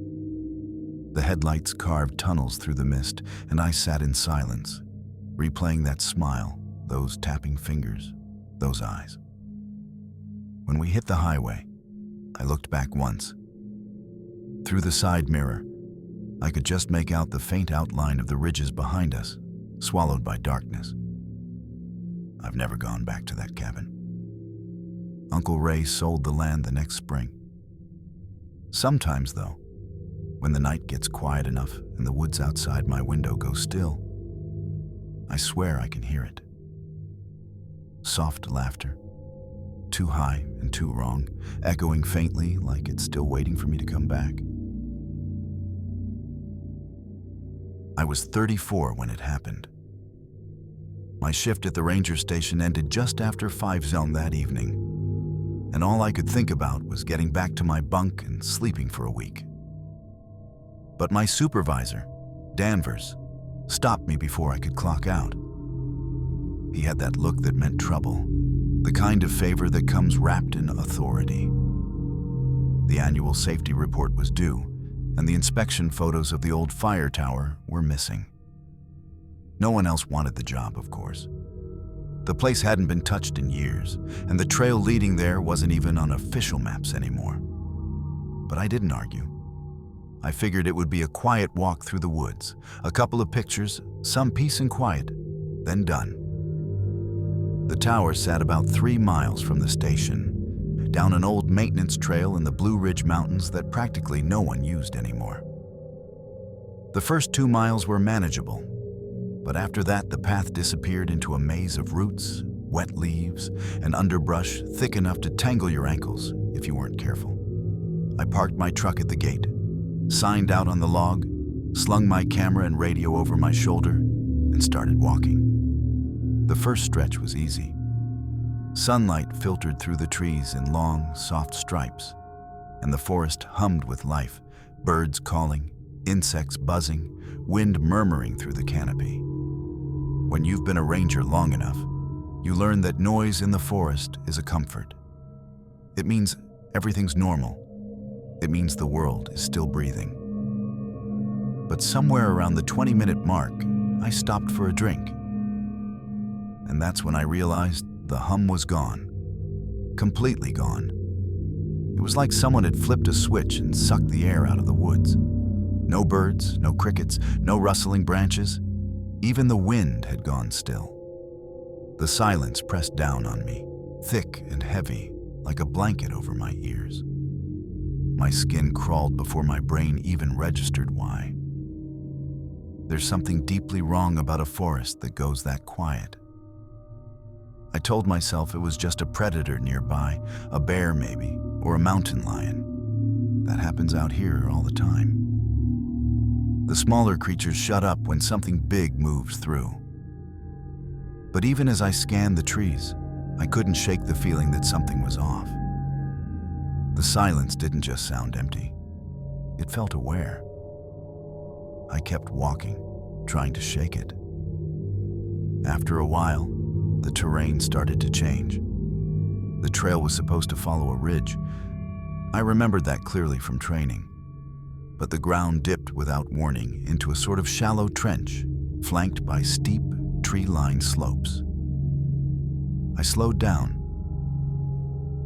The headlights carved tunnels through the mist, and I sat in silence, replaying that smile, those tapping fingers, those eyes. When we hit the highway, I looked back once. Through the side mirror, I could just make out the faint outline of the ridges behind us, swallowed by darkness. I've never gone back to that cabin. Uncle Ray sold the land the next spring. Sometimes, though, when the night gets quiet enough and the woods outside my window go still, I swear I can hear it. Soft laughter, too high and too wrong, echoing faintly like it's still waiting for me to come back. I was 34 when it happened. My shift at the ranger station ended just after 5 zone that evening, and all I could think about was getting back to my bunk and sleeping for a week. But my supervisor, Danvers, stopped me before I could clock out. He had that look that meant trouble, the kind of favor that comes wrapped in authority. The annual safety report was due, and the inspection photos of the old fire tower were missing. No one else wanted the job, of course. The place hadn't been touched in years, and the trail leading there wasn't even on official maps anymore. But I didn't argue. I figured it would be a quiet walk through the woods, a couple of pictures, some peace and quiet, then done. The tower sat about 3 miles from the station, down an old maintenance trail in the Blue Ridge Mountains that practically no one used anymore. The first 2 miles were manageable, but after that the path disappeared into a maze of roots, wet leaves, and underbrush thick enough to tangle your ankles if you weren't careful. I parked my truck at the gate, signed out on the log, slung my camera and radio over my shoulder, and started walking. The first stretch was easy. Sunlight filtered through the trees in long, soft stripes, and the forest hummed with life, birds calling, insects buzzing, wind murmuring through the canopy. When you've been a ranger long enough, you learn that noise in the forest is a comfort. It means everything's normal. It means the world is still breathing. But somewhere around the 20-minute mark, I stopped for a drink. And that's when I realized the hum was gone. Completely gone. It was like someone had flipped a switch and sucked the air out of the woods. No birds, no crickets, no rustling branches. Even the wind had gone still. The silence pressed down on me, thick and heavy, like a blanket over my ears. My skin crawled before my brain even registered why. There's something deeply wrong about a forest that goes that quiet. I told myself it was just a predator nearby, a bear maybe, or a mountain lion. That happens out here all the time. The smaller creatures shut up when something big moves through. But even as I scanned the trees, I couldn't shake the feeling that something was off. The silence didn't just sound empty. It felt aware. I kept walking, trying to shake it. After a while, the terrain started to change. The trail was supposed to follow a ridge. I remembered that clearly from training. But the ground dipped without warning into a sort of shallow trench, flanked by steep, tree-lined slopes. I slowed down.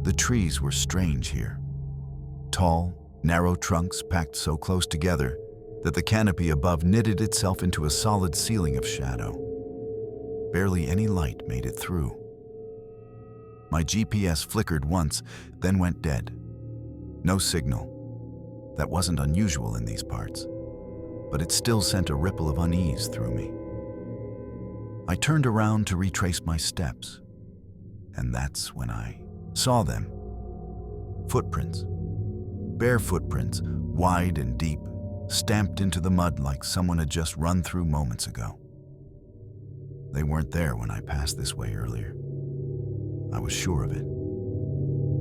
The trees were strange here. Tall, narrow trunks packed so close together that the canopy above knitted itself into a solid ceiling of shadow. Barely any light made it through. My GPS flickered once, then went dead. No signal. That wasn't unusual in these parts, but it still sent a ripple of unease through me. I turned around to retrace my steps, and that's when I saw them. Footprints. Bare footprints, wide and deep, stamped into the mud like someone had just run through moments ago. They weren't there when I passed this way earlier. I was sure of it.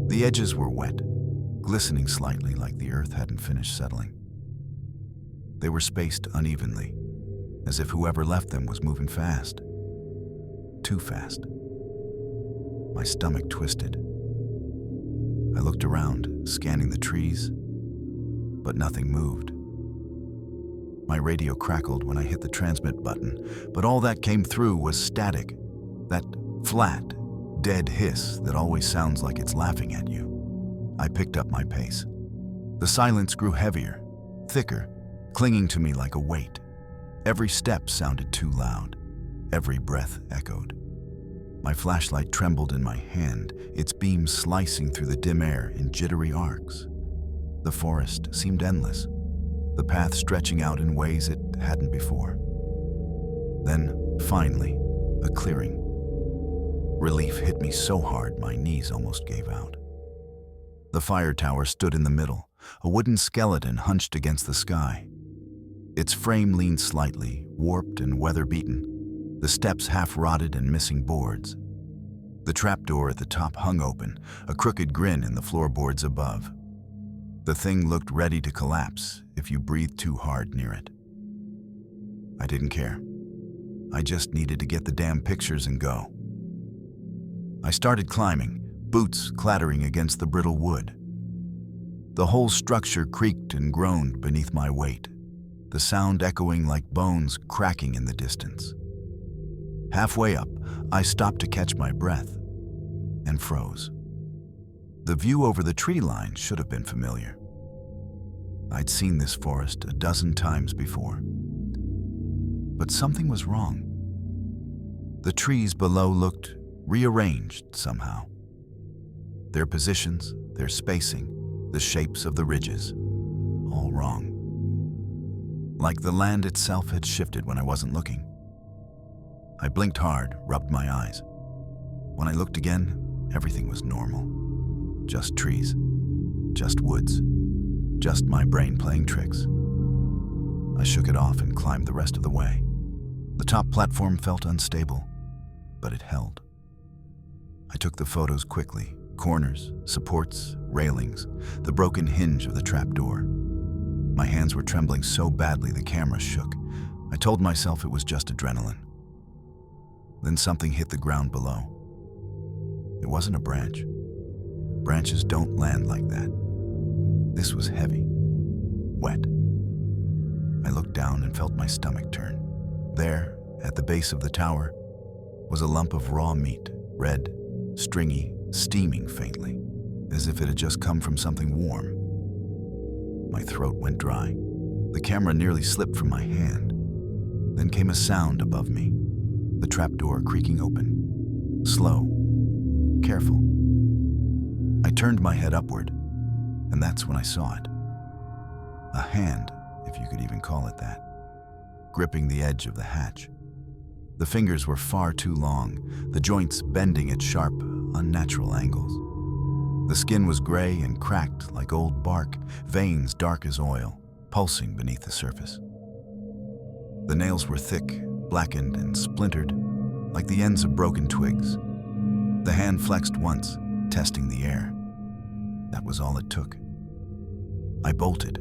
The edges were wet, glistening slightly like the earth hadn't finished settling. They were spaced unevenly, as if whoever left them was moving fast. Too fast. My stomach twisted. I looked around, scanning the trees, but nothing moved. My radio crackled when I hit the transmit button, but all that came through was static, that flat, dead hiss that always sounds like it's laughing at you. I picked up my pace. The silence grew heavier, thicker, clinging to me like a weight. Every step sounded too loud. Every breath echoed. My flashlight trembled in my hand, its beams slicing through the dim air in jittery arcs. The forest seemed endless, the path stretching out in ways it hadn't before. Then, finally, a clearing. Relief hit me so hard my knees almost gave out. The fire tower stood in the middle, a wooden skeleton hunched against the sky. Its frame leaned slightly, warped and weather-beaten, the steps half-rotted and missing boards. The trapdoor at the top hung open, a crooked grin in the floorboards above. The thing looked ready to collapse if you breathed too hard near it. I didn't care. I just needed to get the damn pictures and go. I started climbing, boots clattering against the brittle wood. The whole structure creaked and groaned beneath my weight, the sound echoing like bones cracking in the distance. Halfway up, I stopped to catch my breath and froze. The view over the tree line should have been familiar. I'd seen this forest a dozen times before. But something was wrong. The trees below looked rearranged somehow. Their positions, their spacing, the shapes of the ridges, all wrong. Like the land itself had shifted when I wasn't looking. I blinked hard, rubbed my eyes. When I looked again, everything was normal. Just trees, just woods, just my brain playing tricks. I shook it off and climbed the rest of the way. The top platform felt unstable, but it held. I took the photos quickly, corners, supports, railings, the broken hinge of the trapdoor. My hands were trembling so badly the camera shook. I told myself it was just adrenaline. Then something hit the ground below. It wasn't a branch. Branches don't land like that. This was heavy, wet. I looked down and felt my stomach turn. There, at the base of the tower, was a lump of raw meat, red, stringy, steaming faintly, as if it had just come from something warm. My throat went dry. The camera nearly slipped from my hand. Then came a sound above me, the trapdoor creaking open. Slow, careful. I turned my head upward, and that's when I saw it. A hand, if you could even call it that, gripping the edge of the hatch. The fingers were far too long, the joints bending at sharp, unnatural angles. The skin was gray and cracked like old bark, veins dark as oil, pulsing beneath the surface. The nails were thick, blackened and splintered, like the ends of broken twigs. The hand flexed once, testing the air. That was all it took. I bolted.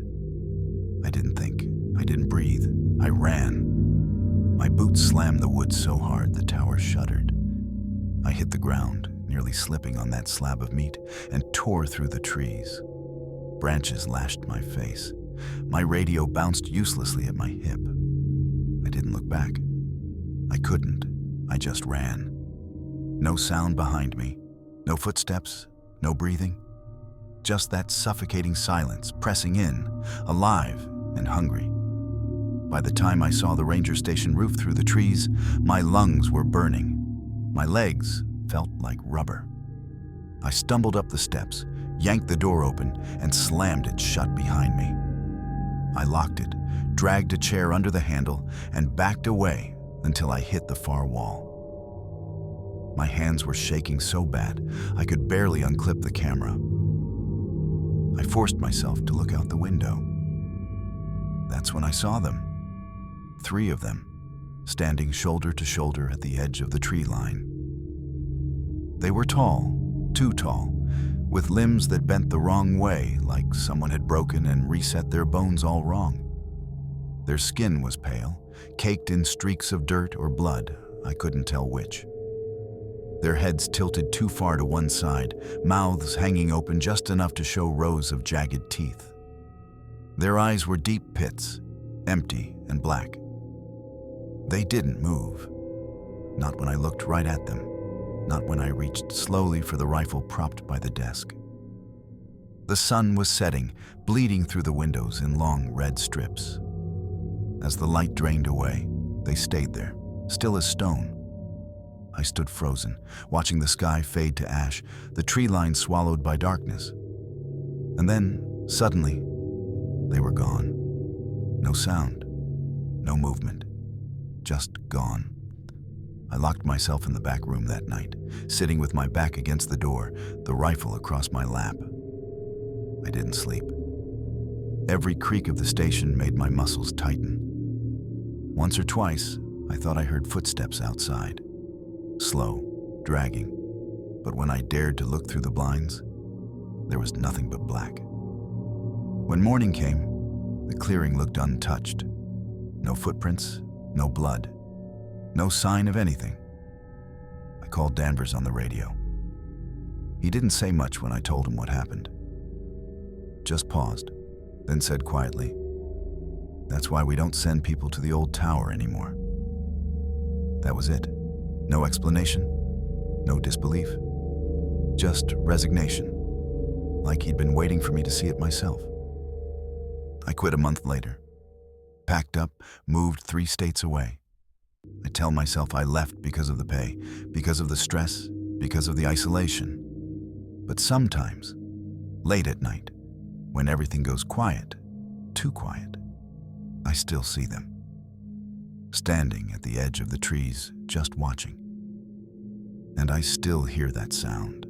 I didn't think. I didn't breathe. I ran. My boots slammed the wood so hard the tower shuddered. I hit the ground, nearly slipping on that slab of meat, and tore through the trees. Branches lashed my face. My radio bounced uselessly at my hip. I didn't look back. I couldn't. I just ran. No sound behind me. No footsteps. No breathing. Just that suffocating silence, pressing in, alive and hungry. By the time I saw the ranger station roof through the trees, my lungs were burning. My legs felt like rubber. I stumbled up the steps, yanked the door open, and slammed it shut behind me. I locked it, dragged a chair under the handle, and backed away until I hit the far wall. My hands were shaking so bad I could barely unclip the camera. I forced myself to look out the window. That's when I saw them. 3 of them, standing shoulder to shoulder at the edge of the tree line. They were tall, too tall, with limbs that bent the wrong way, like someone had broken and reset their bones all wrong. Their skin was pale, caked in streaks of dirt or blood, I couldn't tell which. Their heads tilted too far to one side, mouths hanging open just enough to show rows of jagged teeth. Their eyes were deep pits, empty and black. They didn't move. Not when I looked right at them. Not when I reached slowly for the rifle propped by the desk. The sun was setting, bleeding through the windows in long red strips. As the light drained away, they stayed there, still as stone. I stood frozen, watching the sky fade to ash, the tree line swallowed by darkness. And then, suddenly, they were gone. No sound, no movement, just gone. I locked myself in the back room that night, sitting with my back against the door, the rifle across my lap. I didn't sleep. Every creak of the station made my muscles tighten. Once or twice, I thought I heard footsteps outside. Slow, dragging, but when I dared to look through the blinds, there was nothing but black. When morning came, the clearing looked untouched. No footprints, no blood, no sign of anything. I called Danvers on the radio. He didn't say much when I told him what happened. Just paused, then said quietly, "That's why we don't send people to the old tower anymore." That was it. No explanation, no disbelief, just resignation, like he'd been waiting for me to see it myself. I quit a month later, packed up, moved 3 states away. I tell myself I left because of the pay, because of the stress, because of the isolation. But sometimes, late at night, when everything goes quiet, too quiet, I still see them. Standing at the edge of the trees, just watching. And I still hear that sound,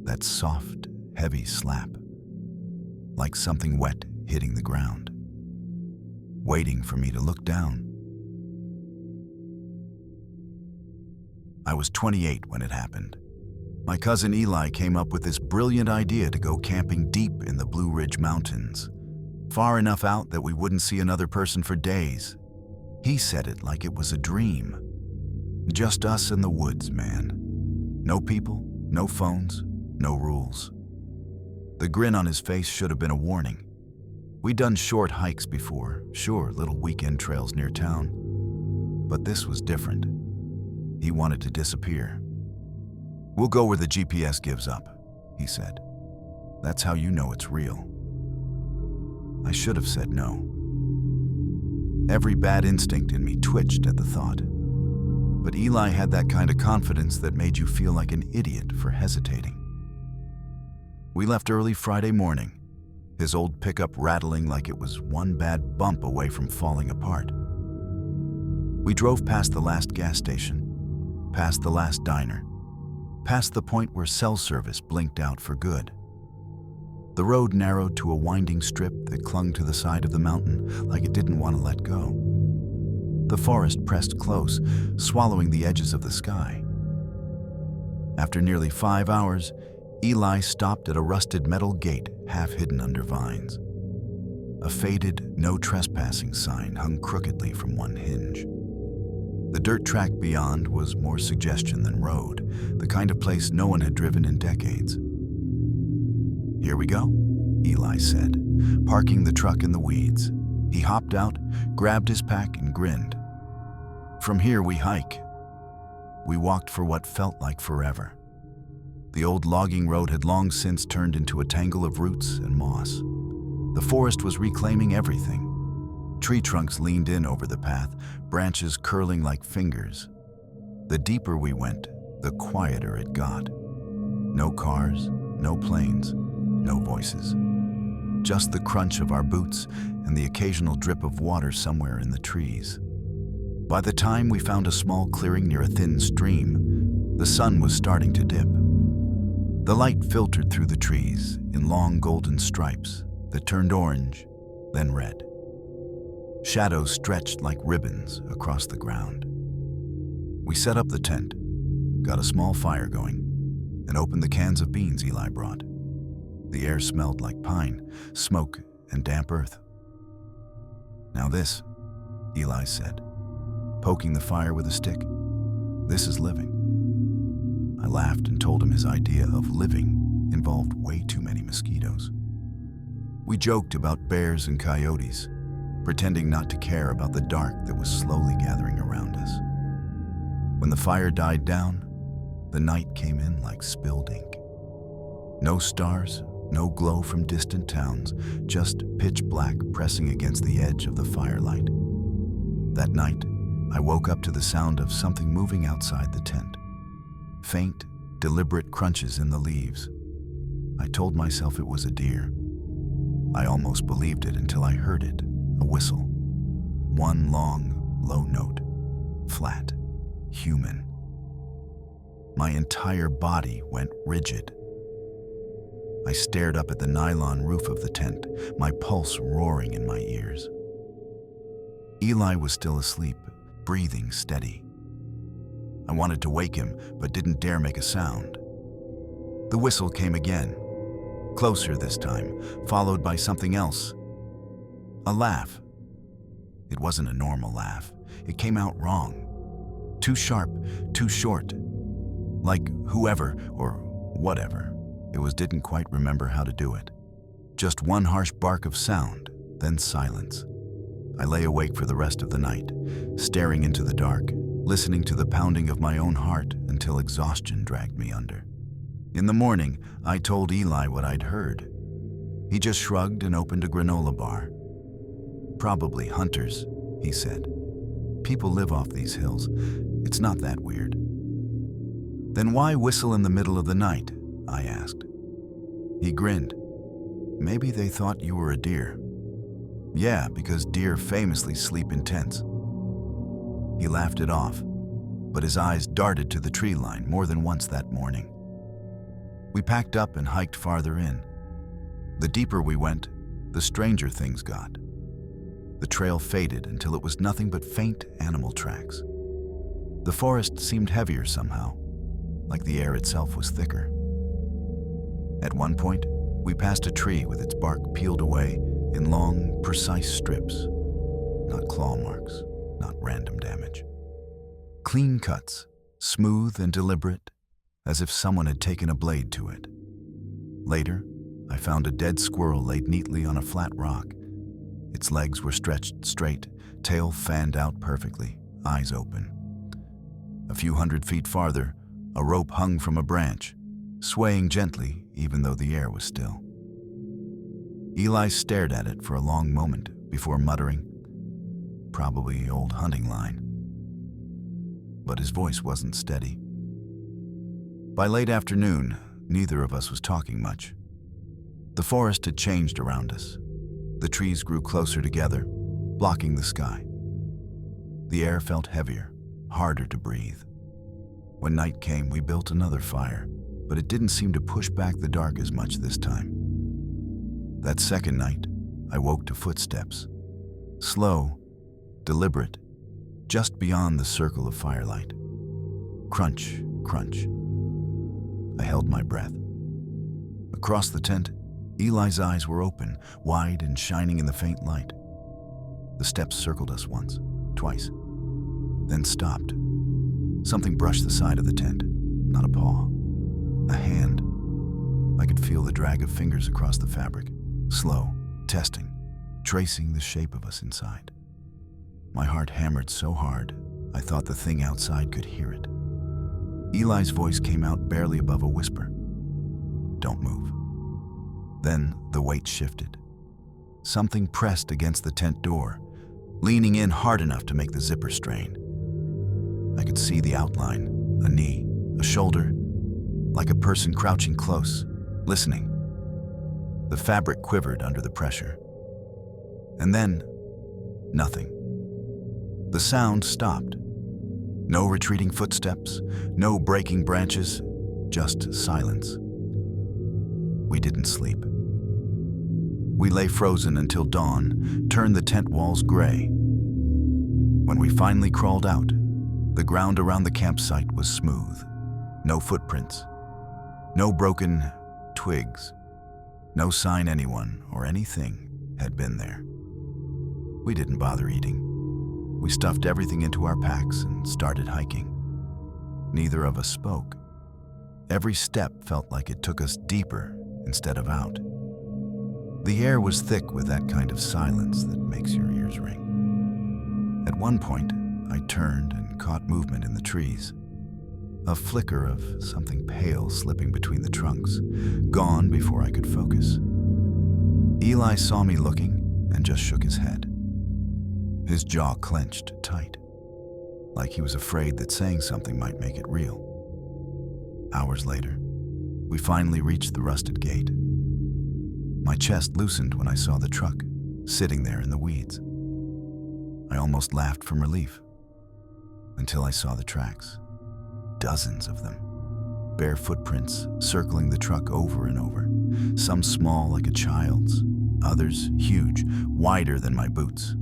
that soft, heavy slap, like something wet hitting the ground, waiting for me to look down. I was 28 when it happened. My cousin Eli came up with this brilliant idea to go camping deep in the Blue Ridge Mountains, far enough out that we wouldn't see another person for days. He said it like it was a dream. Just us in the woods, man. No people, no phones, no rules. The grin on his face should have been a warning. We'd done short hikes before, sure, little weekend trails near town. But this was different. He wanted to disappear. "We'll go where the GPS gives up," he said. "That's how you know it's real." I should have said no. Every bad instinct in me twitched at the thought. But Eli had that kind of confidence that made you feel like an idiot for hesitating. We left early Friday morning, his old pickup rattling like it was one bad bump away from falling apart. We drove past the last gas station, past the last diner, past the point where cell service blinked out for good. The road narrowed to a winding strip that clung to the side of the mountain like it didn't want to let go. The forest pressed close, swallowing the edges of the sky. After nearly 5 hours, Eli stopped at a rusted metal gate half hidden under vines. A faded "no trespassing" sign hung crookedly from one hinge. The dirt track beyond was more suggestion than road, the kind of place no one had driven in decades. "Here we go," Eli said, parking the truck in the weeds. He hopped out, grabbed his pack, and grinned. "From here we hike." We walked for what felt like forever. The old logging road had long since turned into a tangle of roots and moss. The forest was reclaiming everything. Tree trunks leaned in over the path, branches curling like fingers. The deeper we went, the quieter it got. No cars, no planes, no voices. Just the crunch of our boots and the occasional drip of water somewhere in the trees. By the time we found a small clearing near a thin stream, the sun was starting to dip. The light filtered through the trees in long golden stripes that turned orange, then red. Shadows stretched like ribbons across the ground. We set up the tent, got a small fire going, and opened the cans of beans Eli brought. The air smelled like pine, smoke, and damp earth. "Now this," Eli said, poking the fire with a stick. "This is living." I laughed and told him his idea of living involved way too many mosquitoes. We joked about bears and coyotes, pretending not to care about the dark that was slowly gathering around us. When the fire died down, the night came in like spilled ink. No stars, no glow from distant towns, just pitch black pressing against the edge of the firelight. That night, I woke up to the sound of something moving outside the tent. Faint, deliberate crunches in the leaves. I told myself it was a deer. I almost believed it until I heard it, a whistle. One long, low note, flat, human. My entire body went rigid. I stared up at the nylon roof of the tent, my pulse roaring in my ears. Eli was still asleep, breathing steady. I wanted to wake him, but didn't dare make a sound. The whistle came again, closer this time, followed by something else. A laugh. It wasn't a normal laugh. It came out wrong. Too sharp, too short. Like whoever, or whatever, didn't quite remember how to do it. Just one harsh bark of sound, then silence. I lay awake for the rest of the night, staring into the dark, listening to the pounding of my own heart until exhaustion dragged me under. In the morning, I told Eli what I'd heard. He just shrugged and opened a granola bar. "Probably hunters," he said. "People live off these hills. It's not that weird." "Then why whistle in the middle of the night?" I asked. He grinned. "Maybe they thought you were a deer." "Yeah, because deer famously sleep in tents." He laughed it off, but his eyes darted to the tree line more than once that morning. We packed up and hiked farther in. The deeper we went, the stranger things got. The trail faded until it was nothing but faint animal tracks. The forest seemed heavier somehow, like the air itself was thicker. At one point, we passed a tree with its bark peeled away in long, precise strips. Not claw marks, not random damage. Clean cuts, smooth and deliberate, as if someone had taken a blade to it. Later, I found a dead squirrel laid neatly on a flat rock. Its legs were stretched straight, tail fanned out perfectly, eyes open. A few 100 feet farther, a rope hung from a branch, swaying gently even though the air was still. Eli stared at it for a long moment before muttering, "Probably old hunting line." But his voice wasn't steady. By late afternoon, neither of us was talking much. The forest had changed around us. The trees grew closer together, blocking the sky. The air felt heavier, harder to breathe. When night came, we built another fire, but it didn't seem to push back the dark as much this time. That second night, I woke to footsteps. Slow, deliberate, just beyond the circle of firelight. Crunch, crunch. I held my breath. Across the tent, Eli's eyes were open, wide and shining in the faint light. The steps circled us once, twice, then stopped. Something brushed the side of the tent, not a paw, a hand. I could feel the drag of fingers across the fabric, slow, testing, tracing the shape of us inside. My heart hammered so hard, I thought the thing outside could hear it. Eli's voice came out barely above a whisper. "Don't move." Then the weight shifted. Something pressed against the tent door, leaning in hard enough to make the zipper strain. I could see the outline, a knee, a shoulder, like a person crouching close, listening. The fabric quivered under the pressure. And then, nothing. The sound stopped. No retreating footsteps, no breaking branches, just silence. We didn't sleep. We lay frozen until dawn turned the tent walls gray. When we finally crawled out, the ground around the campsite was smooth. No footprints, no broken twigs, no sign anyone or anything had been there. We didn't bother eating. We stuffed everything into our packs and started hiking. Neither of us spoke. Every step felt like it took us deeper instead of out. The air was thick with that kind of silence that makes your ears ring. At one point, I turned and caught movement in the trees. A flicker of something pale slipping between the trunks, gone before I could focus. Eli saw me looking and just shook his head. His jaw clenched tight, like he was afraid that saying something might make it real. Hours later, we finally reached the rusted gate. My chest loosened when I saw the truck, sitting there in the weeds. I almost laughed from relief, until I saw the tracks. Dozens of them. Bare footprints circling the truck over and over. Some small like a child's, others huge, wider than my boots.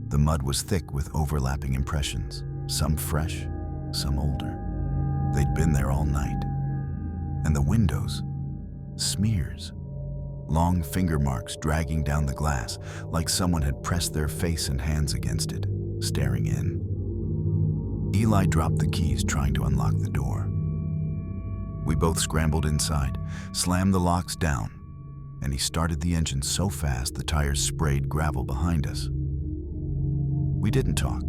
The mud was thick with overlapping impressions, some fresh, some older. They'd been there all night. And the windows, smears. Long finger marks dragging down the glass, like someone had pressed their face and hands against it, staring in. Eli dropped the keys trying to unlock the door. We both scrambled inside, slammed the locks down, and he started the engine so fast the tires sprayed gravel behind us. We didn't talk,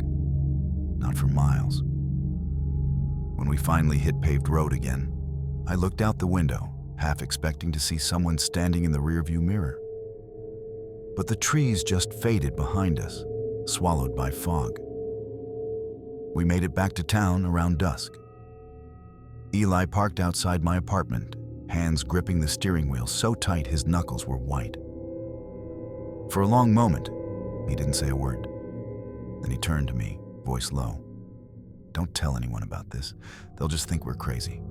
not for miles. When we finally hit paved road again, I looked out the window, half expecting to see someone standing in the rearview mirror. But the trees just faded behind us, swallowed by fog. We made it back to town around dusk. Eli parked outside my apartment, hands gripping the steering wheel so tight his knuckles were white. For a long moment, he didn't say a word. Then he turned to me, voice low. "Don't tell anyone about this. They'll just think we're crazy."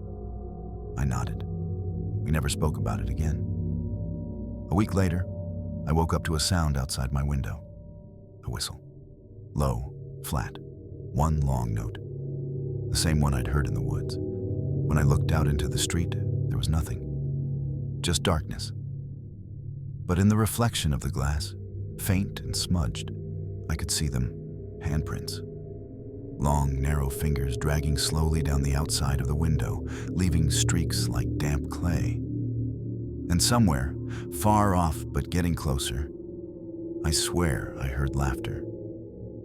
I nodded. We never spoke about it again. A week later, I woke up to a sound outside my window. A whistle. Low, flat, one long note. The same one I'd heard in the woods. When I looked out into the street, there was nothing. Just darkness. But in the reflection of the glass, faint and smudged, I could see them, handprints. Long, narrow fingers dragging slowly down the outside of the window, leaving streaks like damp clay. And somewhere, far off but getting closer, I swear I heard laughter,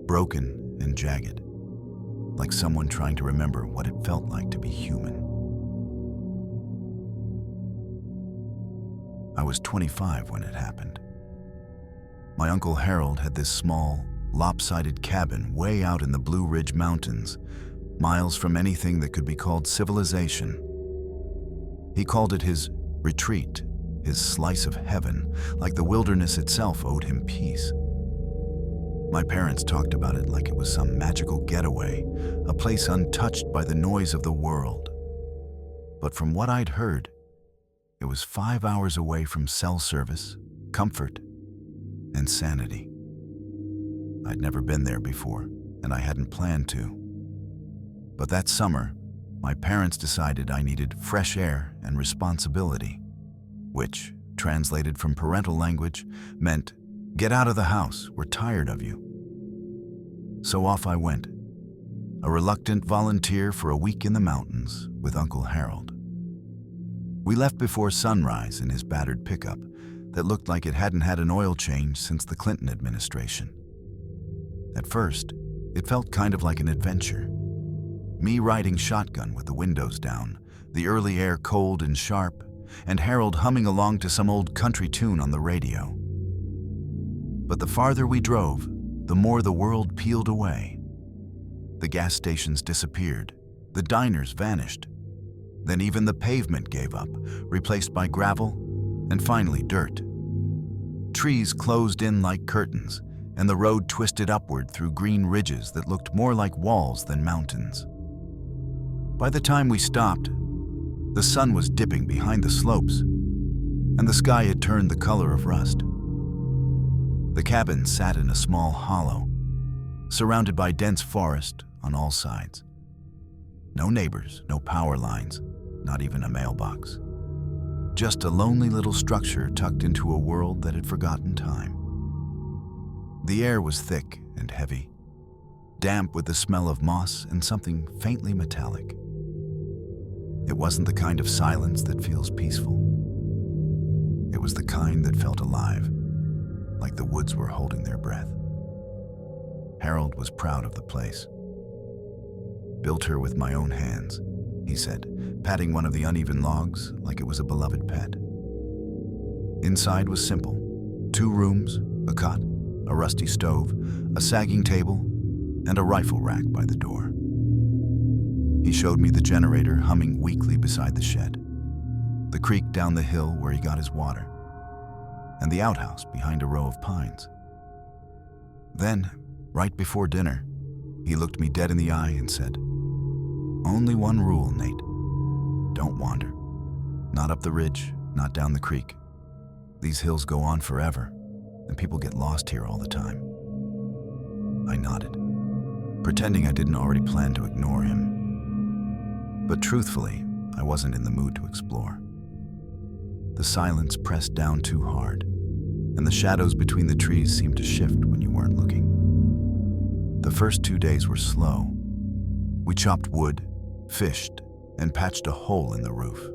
broken and jagged, like someone trying to remember what it felt like to be human. I was 25 when it happened. My Uncle Harold had this small, lopsided cabin way out in the Blue Ridge Mountains, miles from anything that could be called civilization. He called it his retreat, his slice of heaven, like the wilderness itself owed him peace. My parents talked about it like it was some magical getaway, a place untouched by the noise of the world. But from what I'd heard, it was 5 hours away from cell service, comfort, and sanity. I'd never been there before, and I hadn't planned to. But that summer, my parents decided I needed fresh air and responsibility, which, translated from parental language, meant, "Get out of the house, we're tired of you." So off I went, a reluctant volunteer for a week in the mountains with Uncle Harold. We left before sunrise in his battered pickup that looked like it hadn't had an oil change since the Clinton administration. At first, it felt kind of like an adventure. Me riding shotgun with the windows down, the early air cold and sharp, and Harold humming along to some old country tune on the radio. But the farther we drove, the more the world peeled away. The gas stations disappeared, the diners vanished. Then even the pavement gave up, replaced by gravel, and finally dirt. Trees closed in like curtains, and the road twisted upward through green ridges that looked more like walls than mountains. By the time we stopped, the sun was dipping behind the slopes, and the sky had turned the color of rust. The cabin sat in a small hollow, surrounded by dense forest on all sides. No neighbors, no power lines, not even a mailbox. Just a lonely little structure tucked into a world that had forgotten time. The air was thick and heavy, damp with the smell of moss and something faintly metallic. It wasn't the kind of silence that feels peaceful. It was the kind that felt alive, like the woods were holding their breath. Harold was proud of the place. "Built her with my own hands," he said, patting one of the uneven logs like it was a beloved pet. Inside was simple: 2 rooms, a cot, a rusty stove, a sagging table, and a rifle rack by the door. He showed me the generator humming weakly beside the shed, the creek down the hill where he got his water, and the outhouse behind a row of pines. Then, right before dinner, he looked me dead in the eye and said, "Only one rule, Nate. Don't wander. Not up the ridge, not down the creek. These hills go on forever, and people get lost here all the time." I nodded, pretending I didn't already plan to ignore him. But truthfully, I wasn't in the mood to explore. The silence pressed down too hard, and the shadows between the trees seemed to shift when you weren't looking. The first 2 days were slow. We chopped wood, fished, and patched a hole in the roof.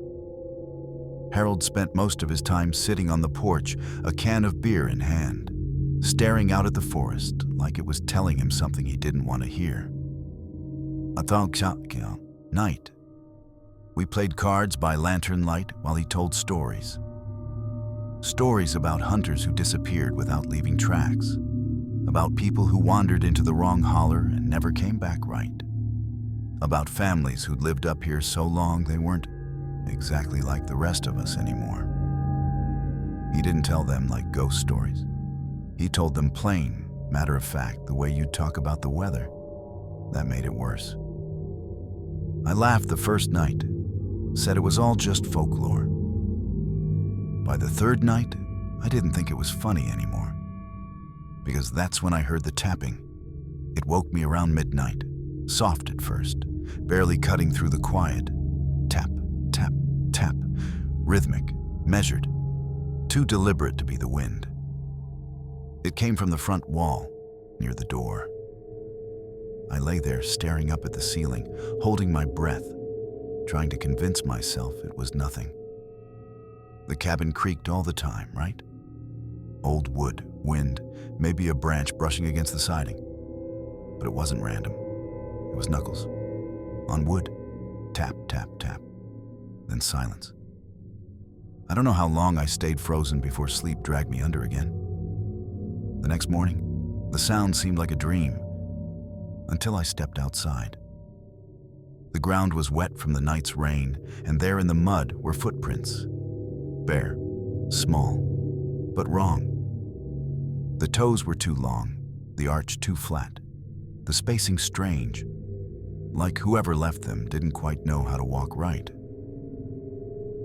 Harold spent most of his time sitting on the porch, a can of beer in hand, staring out at the forest like it was telling him something he didn't want to hear. Night. We played cards by lantern light while he told stories. Stories about hunters who disappeared without leaving tracks, about people who wandered into the wrong holler and never came back right, about families who'd lived up here so long they weren't exactly like the rest of us anymore. He didn't tell them like ghost stories. He told them plain, matter of fact, the way you'd talk about the weather. That made it worse. I laughed the first night, said it was all just folklore. By the third night, I didn't think it was funny anymore, because that's when I heard the tapping. It woke me around midnight, soft at first, barely cutting through the quiet. Tap, tap, tap, rhythmic, measured, too deliberate to be the wind. It came from the front wall, near the door. I lay there staring up at the ceiling, holding my breath, trying to convince myself it was nothing. The cabin creaked all the time, right? Old wood, wind, maybe a branch brushing against the siding. But it wasn't random. It was knuckles. On wood. Tap, tap, tap. Then silence. I don't know how long I stayed frozen before sleep dragged me under again. The next morning, the sound seemed like a dream, until I stepped outside. The ground was wet from the night's rain, and there in the mud were footprints. Bare, small, but wrong. The toes were too long, the arch too flat, the spacing strange, like whoever left them didn't quite know how to walk right.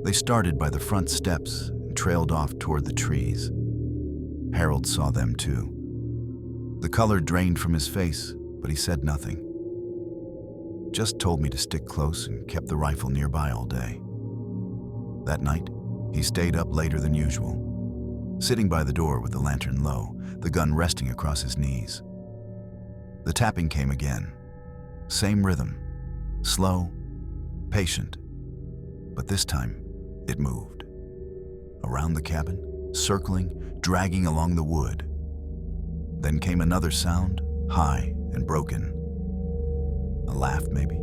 They started by the front steps and trailed off toward the trees. Harold saw them too. The color drained from his face, but he said nothing. Just told me to stick close and kept the rifle nearby all day. That night, he stayed up later than usual, sitting by the door with the lantern low, the gun resting across his knees. The tapping came again. Same rhythm, slow, patient, but this time it moved. Around the cabin, circling, dragging along the wood. Then came another sound, high and broken. A laugh, maybe?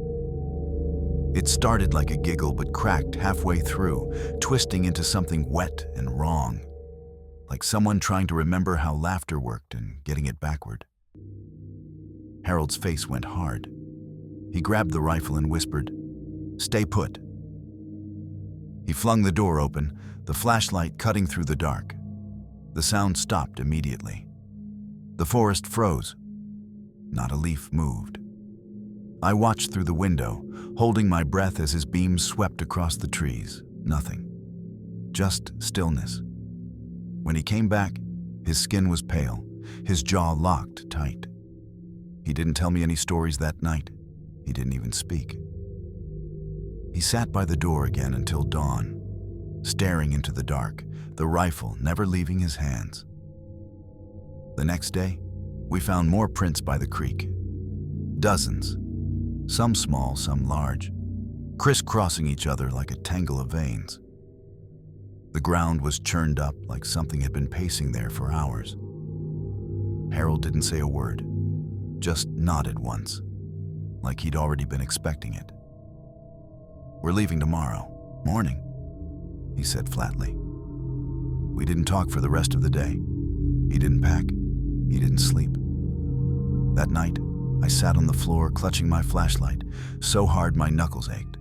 It started like a giggle but cracked halfway through, twisting into something wet and wrong, like someone trying to remember how laughter worked and getting it backward. Harold's face went hard. He grabbed the rifle and whispered, "Stay put." He flung the door open, the flashlight cutting through the dark. The sound stopped immediately. The forest froze. Not a leaf moved. I watched through the window, holding my breath as his beams swept across the trees. Nothing. Just stillness. When he came back, his skin was pale, his jaw locked tight. He didn't tell me any stories that night. He didn't even speak. He sat by the door again until dawn, staring into the dark, the rifle never leaving his hands. The next day, we found more prints by the creek. Dozens, some small, some large, crisscrossing each other like a tangle of veins. The ground was churned up like something had been pacing there for hours. Harold didn't say a word, just nodded once, like he'd already been expecting it. "We're leaving tomorrow morning," he said flatly. We didn't talk for the rest of the day. He didn't pack. He didn't sleep. That night, I sat on the floor clutching my flashlight, so hard my knuckles ached.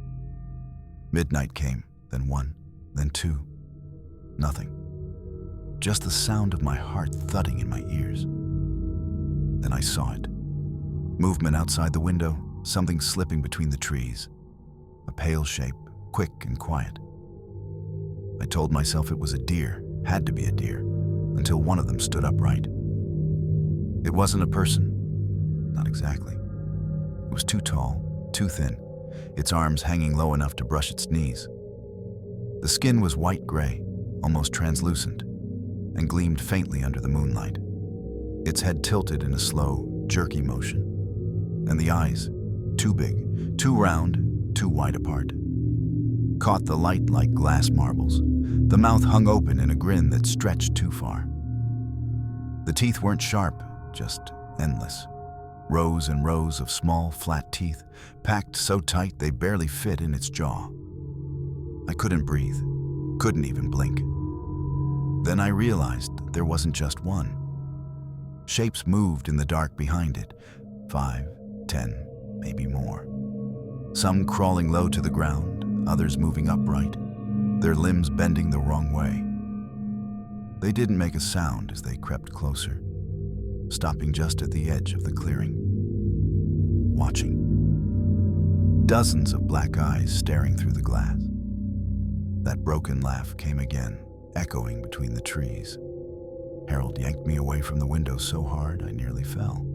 Midnight came, then 1, then 2. Nothing. Just the sound of my heart thudding in my ears. Then I saw it. Movement outside the window, something slipping between the trees. A pale shape, quick and quiet. I told myself it was a deer, had to be a deer, until one of them stood upright. It wasn't a person. Not exactly. It was too tall, too thin, its arms hanging low enough to brush its knees. The skin was white-gray, almost translucent, and gleamed faintly under the moonlight. Its head tilted in a slow, jerky motion, and the eyes, too big, too round, too wide apart, caught the light like glass marbles. The mouth hung open in a grin that stretched too far. The teeth weren't sharp, just endless. Rows and rows of small, flat teeth, packed so tight they barely fit in its jaw. I couldn't breathe, couldn't even blink. Then I realized there wasn't just one. Shapes moved in the dark behind it, 5, 10, maybe more. Some crawling low to the ground, others moving upright, their limbs bending the wrong way. They didn't make a sound as they crept closer, stopping just at the edge of the clearing, watching. Dozens of black eyes staring through the glass. That broken laugh came again, echoing between the trees. Harold yanked me away from the window so hard I nearly fell.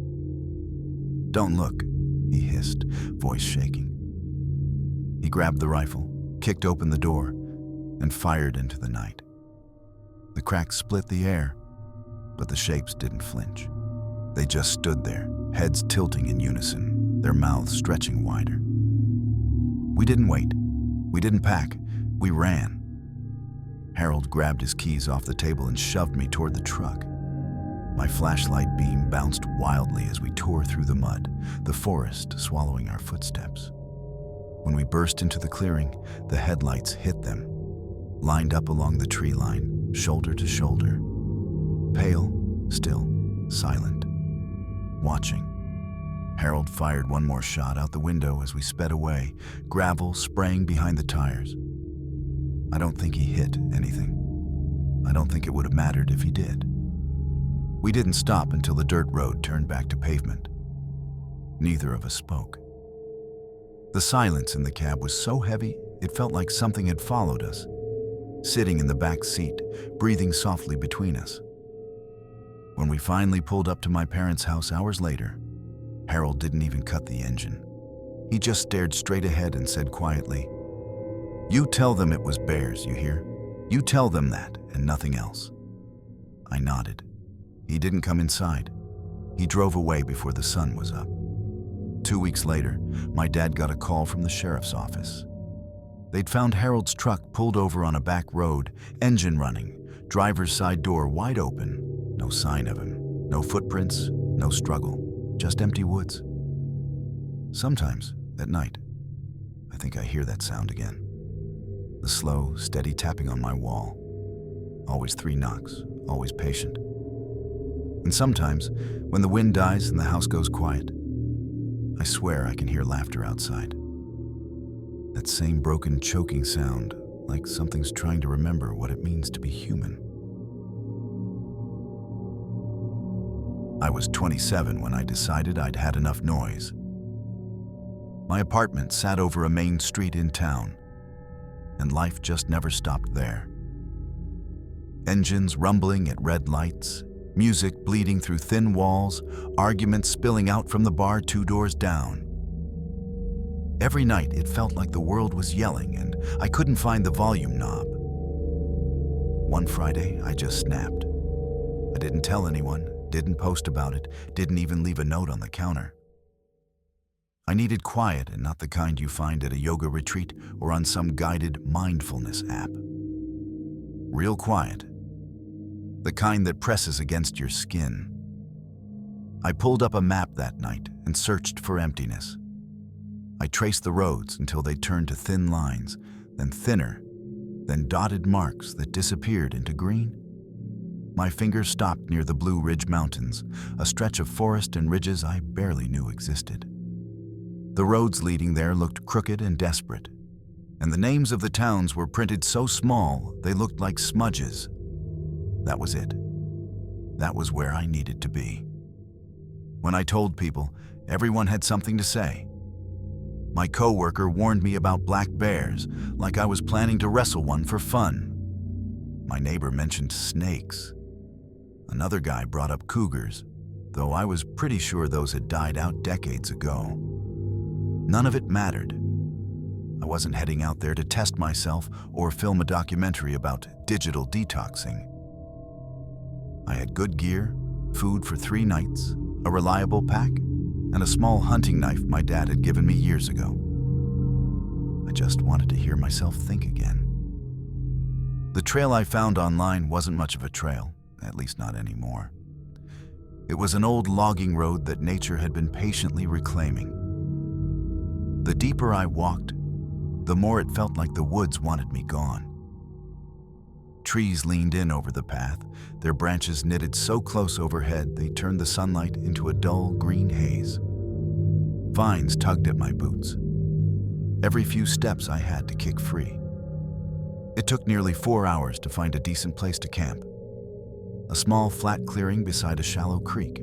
"Don't look," he hissed, voice shaking. He grabbed the rifle, kicked open the door, and fired into the night. The cracks split the air, but the shapes didn't flinch. They just stood there, heads tilting in unison, their mouths stretching wider. We didn't wait. We didn't pack. We ran. Harold grabbed his keys off the table and shoved me toward the truck. My flashlight beam bounced wildly as we tore through the mud, the forest swallowing our footsteps. When we burst into the clearing, the headlights hit them, lined up along the tree line, shoulder to shoulder. Pale, still, silent, watching. Harold fired one more shot out the window as we sped away, gravel spraying behind the tires. I don't think he hit anything. I don't think it would have mattered if he did. We didn't stop until the dirt road turned back to pavement. Neither of us spoke. The silence in the cab was so heavy, it felt like something had followed us, sitting in the back seat, breathing softly between us. When we finally pulled up to my parents' house hours later, Harold didn't even cut the engine. He just stared straight ahead and said quietly, "You tell them it was bears, you hear? You tell them that and nothing else." I nodded. He didn't come inside. He drove away before the sun was up. 2 weeks later, my dad got a call from the sheriff's office. They'd found Harold's truck pulled over on a back road, engine running, driver's side door wide open. No sign of him, no footprints, no struggle, just empty woods. Sometimes, at night, I think I hear that sound again. The slow, steady tapping on my wall. Always 3 knocks, always patient. And sometimes, when the wind dies and the house goes quiet, I swear I can hear laughter outside. That same broken, choking sound, like something's trying to remember what it means to be human. I was 27 when I decided I'd had enough noise. My apartment sat over a main street in town, and life just never stopped there. Engines rumbling at red lights, music bleeding through thin walls, arguments spilling out from the bar 2 doors down. Every night it felt like the world was yelling and I couldn't find the volume knob. One Friday, I just snapped. I didn't tell anyone, didn't post about it, didn't even leave a note on the counter. I needed quiet, and not the kind you find at a yoga retreat or on some guided mindfulness app. Real quiet. The kind that presses against your skin. I pulled up a map that night and searched for emptiness. I traced the roads until they turned to thin lines, then thinner, then dotted marks that disappeared into green. My fingers stopped near the Blue Ridge Mountains, a stretch of forest and ridges I barely knew existed. The roads leading there looked crooked and desperate, and the names of the towns were printed so small they looked like smudges. That was it. That was where I needed to be. When I told people, everyone had something to say. My coworker warned me about black bears, like I was planning to wrestle one for fun. My neighbor mentioned snakes. Another guy brought up cougars, though I was pretty sure those had died out decades ago. None of it mattered. I wasn't heading out there to test myself or film a documentary about digital detoxing. I had good gear, food for 3 nights, a reliable pack, and a small hunting knife my dad had given me years ago. I just wanted to hear myself think again. The trail I found online wasn't much of a trail, at least not anymore. It was an old logging road that nature had been patiently reclaiming. The deeper I walked, the more it felt like the woods wanted me gone. Trees leaned in over the path, their branches knitted so close overhead they turned the sunlight into a dull green haze. Vines tugged at my boots. Every few steps I had to kick free. It took nearly 4 hours to find a decent place to camp. A small flat clearing beside a shallow creek.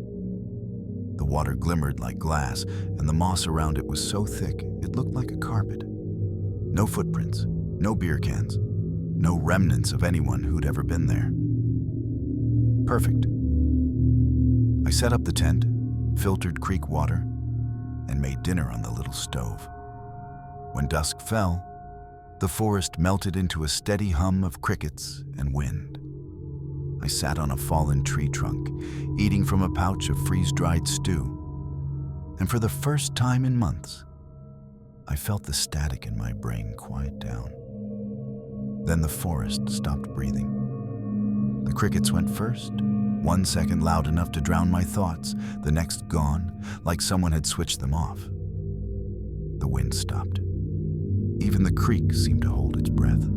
The water glimmered like glass, and the moss around it was so thick it looked like a carpet. No footprints, no beer cans, no remnants of anyone who'd ever been there. Perfect. I set up the tent, filtered creek water, and made dinner on the little stove. When dusk fell, the forest melted into a steady hum of crickets and wind. I sat on a fallen tree trunk, eating from a pouch of freeze-dried stew. And for the first time in months, I felt the static in my brain quiet down. Then the forest stopped breathing. The crickets went first, 1 second loud enough to drown my thoughts, the next gone, like someone had switched them off. The wind stopped. Even the creek seemed to hold its breath.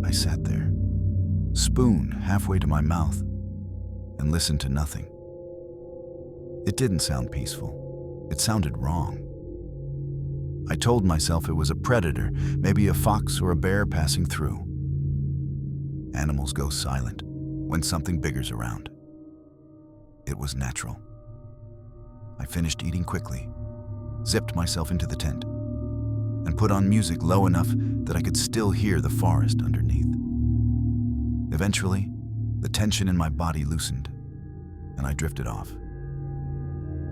I sat there, spoon halfway to my mouth, and listened to nothing. It didn't sound peaceful. It sounded wrong. I told myself it was a predator, maybe a fox or a bear passing through. Animals go silent when something bigger's around. It was natural. I finished eating quickly, zipped myself into the tent, and put on music low enough that I could still hear the forest underneath. Eventually, the tension in my body loosened, and I drifted off.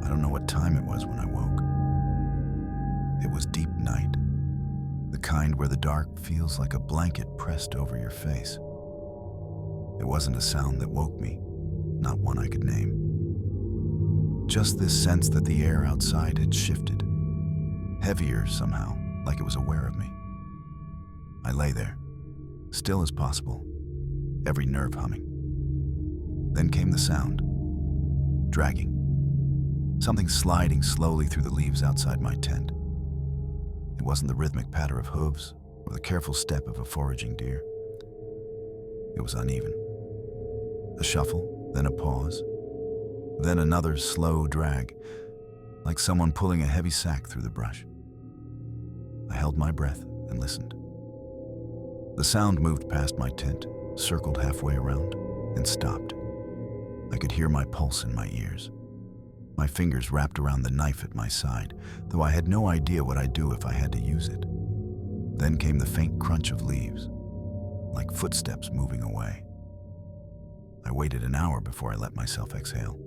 I don't know what time it was when I woke. It was deep night, the kind where the dark feels like a blanket pressed over your face. It wasn't a sound that woke me, not one I could name. Just this sense that the air outside had shifted, heavier somehow, like it was aware of me. I lay there, still as possible, every nerve humming. Then came the sound, dragging. Something sliding slowly through the leaves outside my tent. It wasn't the rhythmic patter of hooves or the careful step of a foraging deer. It was uneven. A shuffle, then a pause, then another slow drag, like someone pulling a heavy sack through the brush. I held my breath and listened. The sound moved past my tent, circled halfway around, and stopped. I could hear my pulse in my ears. My fingers wrapped around the knife at my side, though I had no idea what I'd do if I had to use it. Then came the faint crunch of leaves, like footsteps moving away. I waited an hour before I let myself exhale.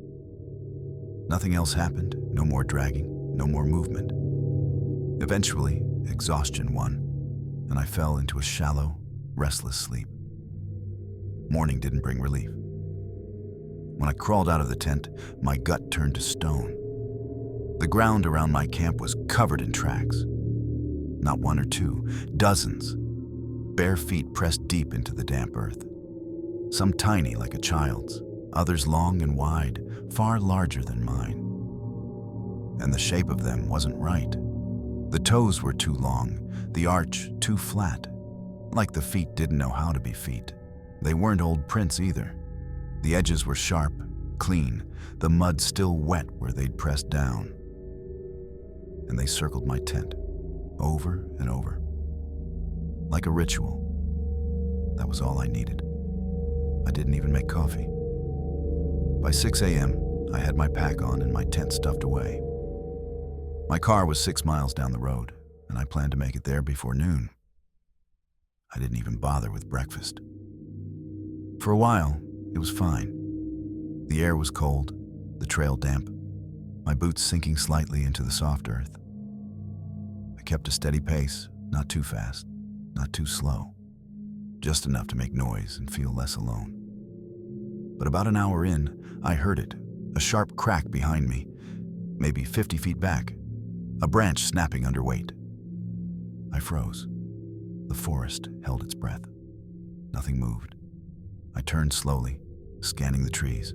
Nothing else happened, no more dragging, no more movement. Eventually, exhaustion won, and I fell into a shallow, restless sleep. Morning didn't bring relief. When I crawled out of the tent, my gut turned to stone. The ground around my camp was covered in tracks. Not one or two, dozens. Bare feet pressed deep into the damp earth. Some tiny like a child's, others long and wide, far larger than mine. And the shape of them wasn't right. The toes were too long, the arch too flat, like the feet didn't know how to be feet. They weren't old prints either. The edges were sharp, clean, the mud still wet where they'd pressed down. And they circled my tent, over and over. Like a ritual. That was all I needed. I didn't even make coffee. By 6 a.m., I had my pack on and my tent stuffed away. My car was 6 miles down the road, and I planned to make it there before noon. I didn't even bother with breakfast. For a while, it was fine. The air was cold, the trail damp, my boots sinking slightly into the soft earth. I kept a steady pace, not too fast, not too slow, just enough to make noise and feel less alone. But about an hour in, I heard it, a sharp crack behind me, maybe 50 feet back, a branch snapping under weight. I froze. The forest held its breath. Nothing moved. I turned slowly, scanning the trees.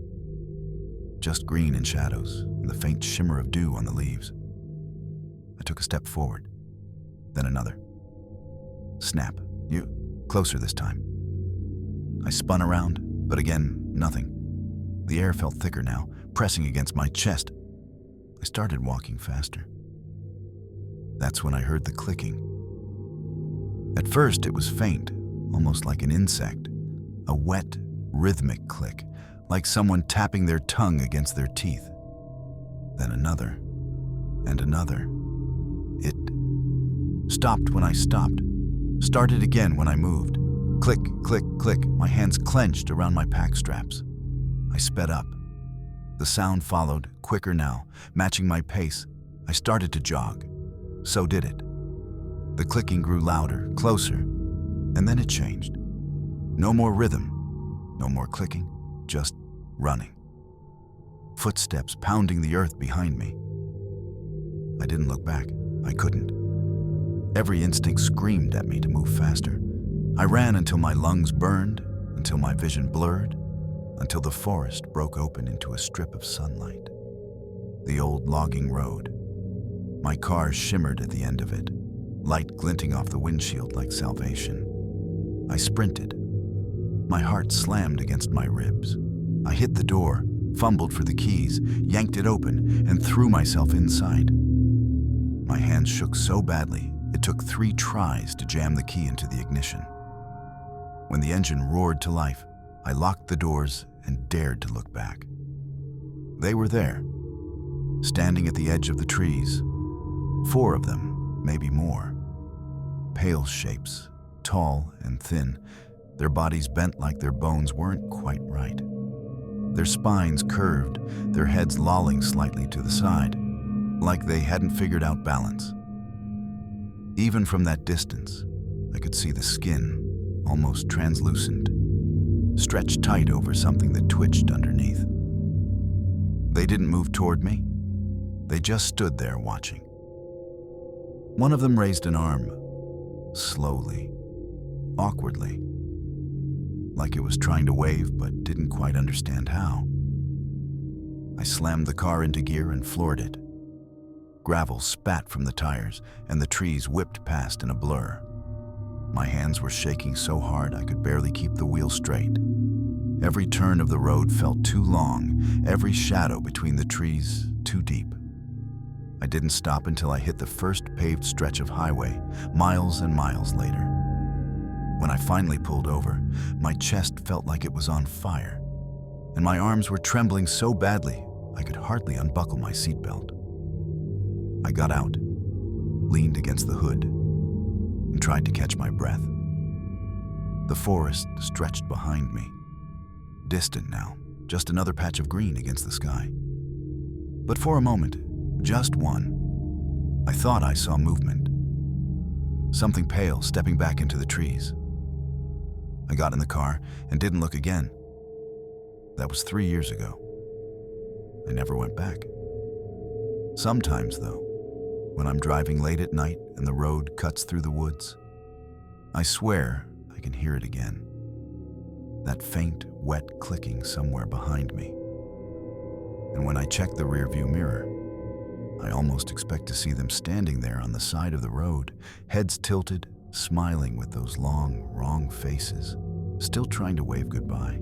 Just green and shadows, and the faint shimmer of dew on the leaves. I took a step forward, then another. Snap. You, closer this time. I spun around, but again, nothing. The air felt thicker now, pressing against my chest. I started walking faster. That's when I heard the clicking. At first, it was faint, almost like an insect. A wet, rhythmic click, like someone tapping their tongue against their teeth. Then another, and another. It stopped when I stopped, started again when I moved. Click, click, click, my hands clenched around my pack straps. I sped up. The sound followed, quicker now, matching my pace. I started to jog. So did it. The clicking grew louder, closer, and then it changed. No more rhythm, no more clicking, just running. Footsteps pounding the earth behind me. I didn't look back. I couldn't. Every instinct screamed at me to move faster. I ran until my lungs burned, until my vision blurred, until the forest broke open into a strip of sunlight. The old logging road. My car shimmered at the end of it, light glinting off the windshield like salvation. I sprinted. My heart slammed against my ribs. I hit the door, fumbled for the keys, yanked it open, and threw myself inside. My hands shook so badly, it took 3 tries to jam the key into the ignition. When the engine roared to life, I locked the doors and dared to look back. They were there, standing at the edge of the trees. 4 of them, maybe more. Pale shapes, tall and thin, their bodies bent like their bones weren't quite right. Their spines curved, their heads lolling slightly to the side, like they hadn't figured out balance. Even from that distance, I could see the skin, almost translucent, stretched tight over something that twitched underneath. They didn't move toward me. They just stood there watching. One of them raised an arm, slowly, awkwardly, like it was trying to wave but didn't quite understand how. I slammed the car into gear and floored it. Gravel spat from the tires, and the trees whipped past in a blur. My hands were shaking so hard I could barely keep the wheel straight. Every turn of the road felt too long, every shadow between the trees too deep. I didn't stop until I hit the first paved stretch of highway, miles and miles later. When I finally pulled over, my chest felt like it was on fire, and my arms were trembling so badly I could hardly unbuckle my seatbelt. I got out, leaned against the hood, and tried to catch my breath. The forest stretched behind me, distant now, just another patch of green against the sky. But for a moment, just one, I thought I saw movement. Something pale stepping back into the trees. I got in the car and didn't look again. That was 3 years ago. I never went back. Sometimes, though, when I'm driving late at night and the road cuts through the woods, I swear I can hear it again. That faint, wet clicking somewhere behind me. And when I check the rearview mirror, I almost expect to see them standing there on the side of the road, heads tilted, smiling with those long, wrong faces, still trying to wave goodbye.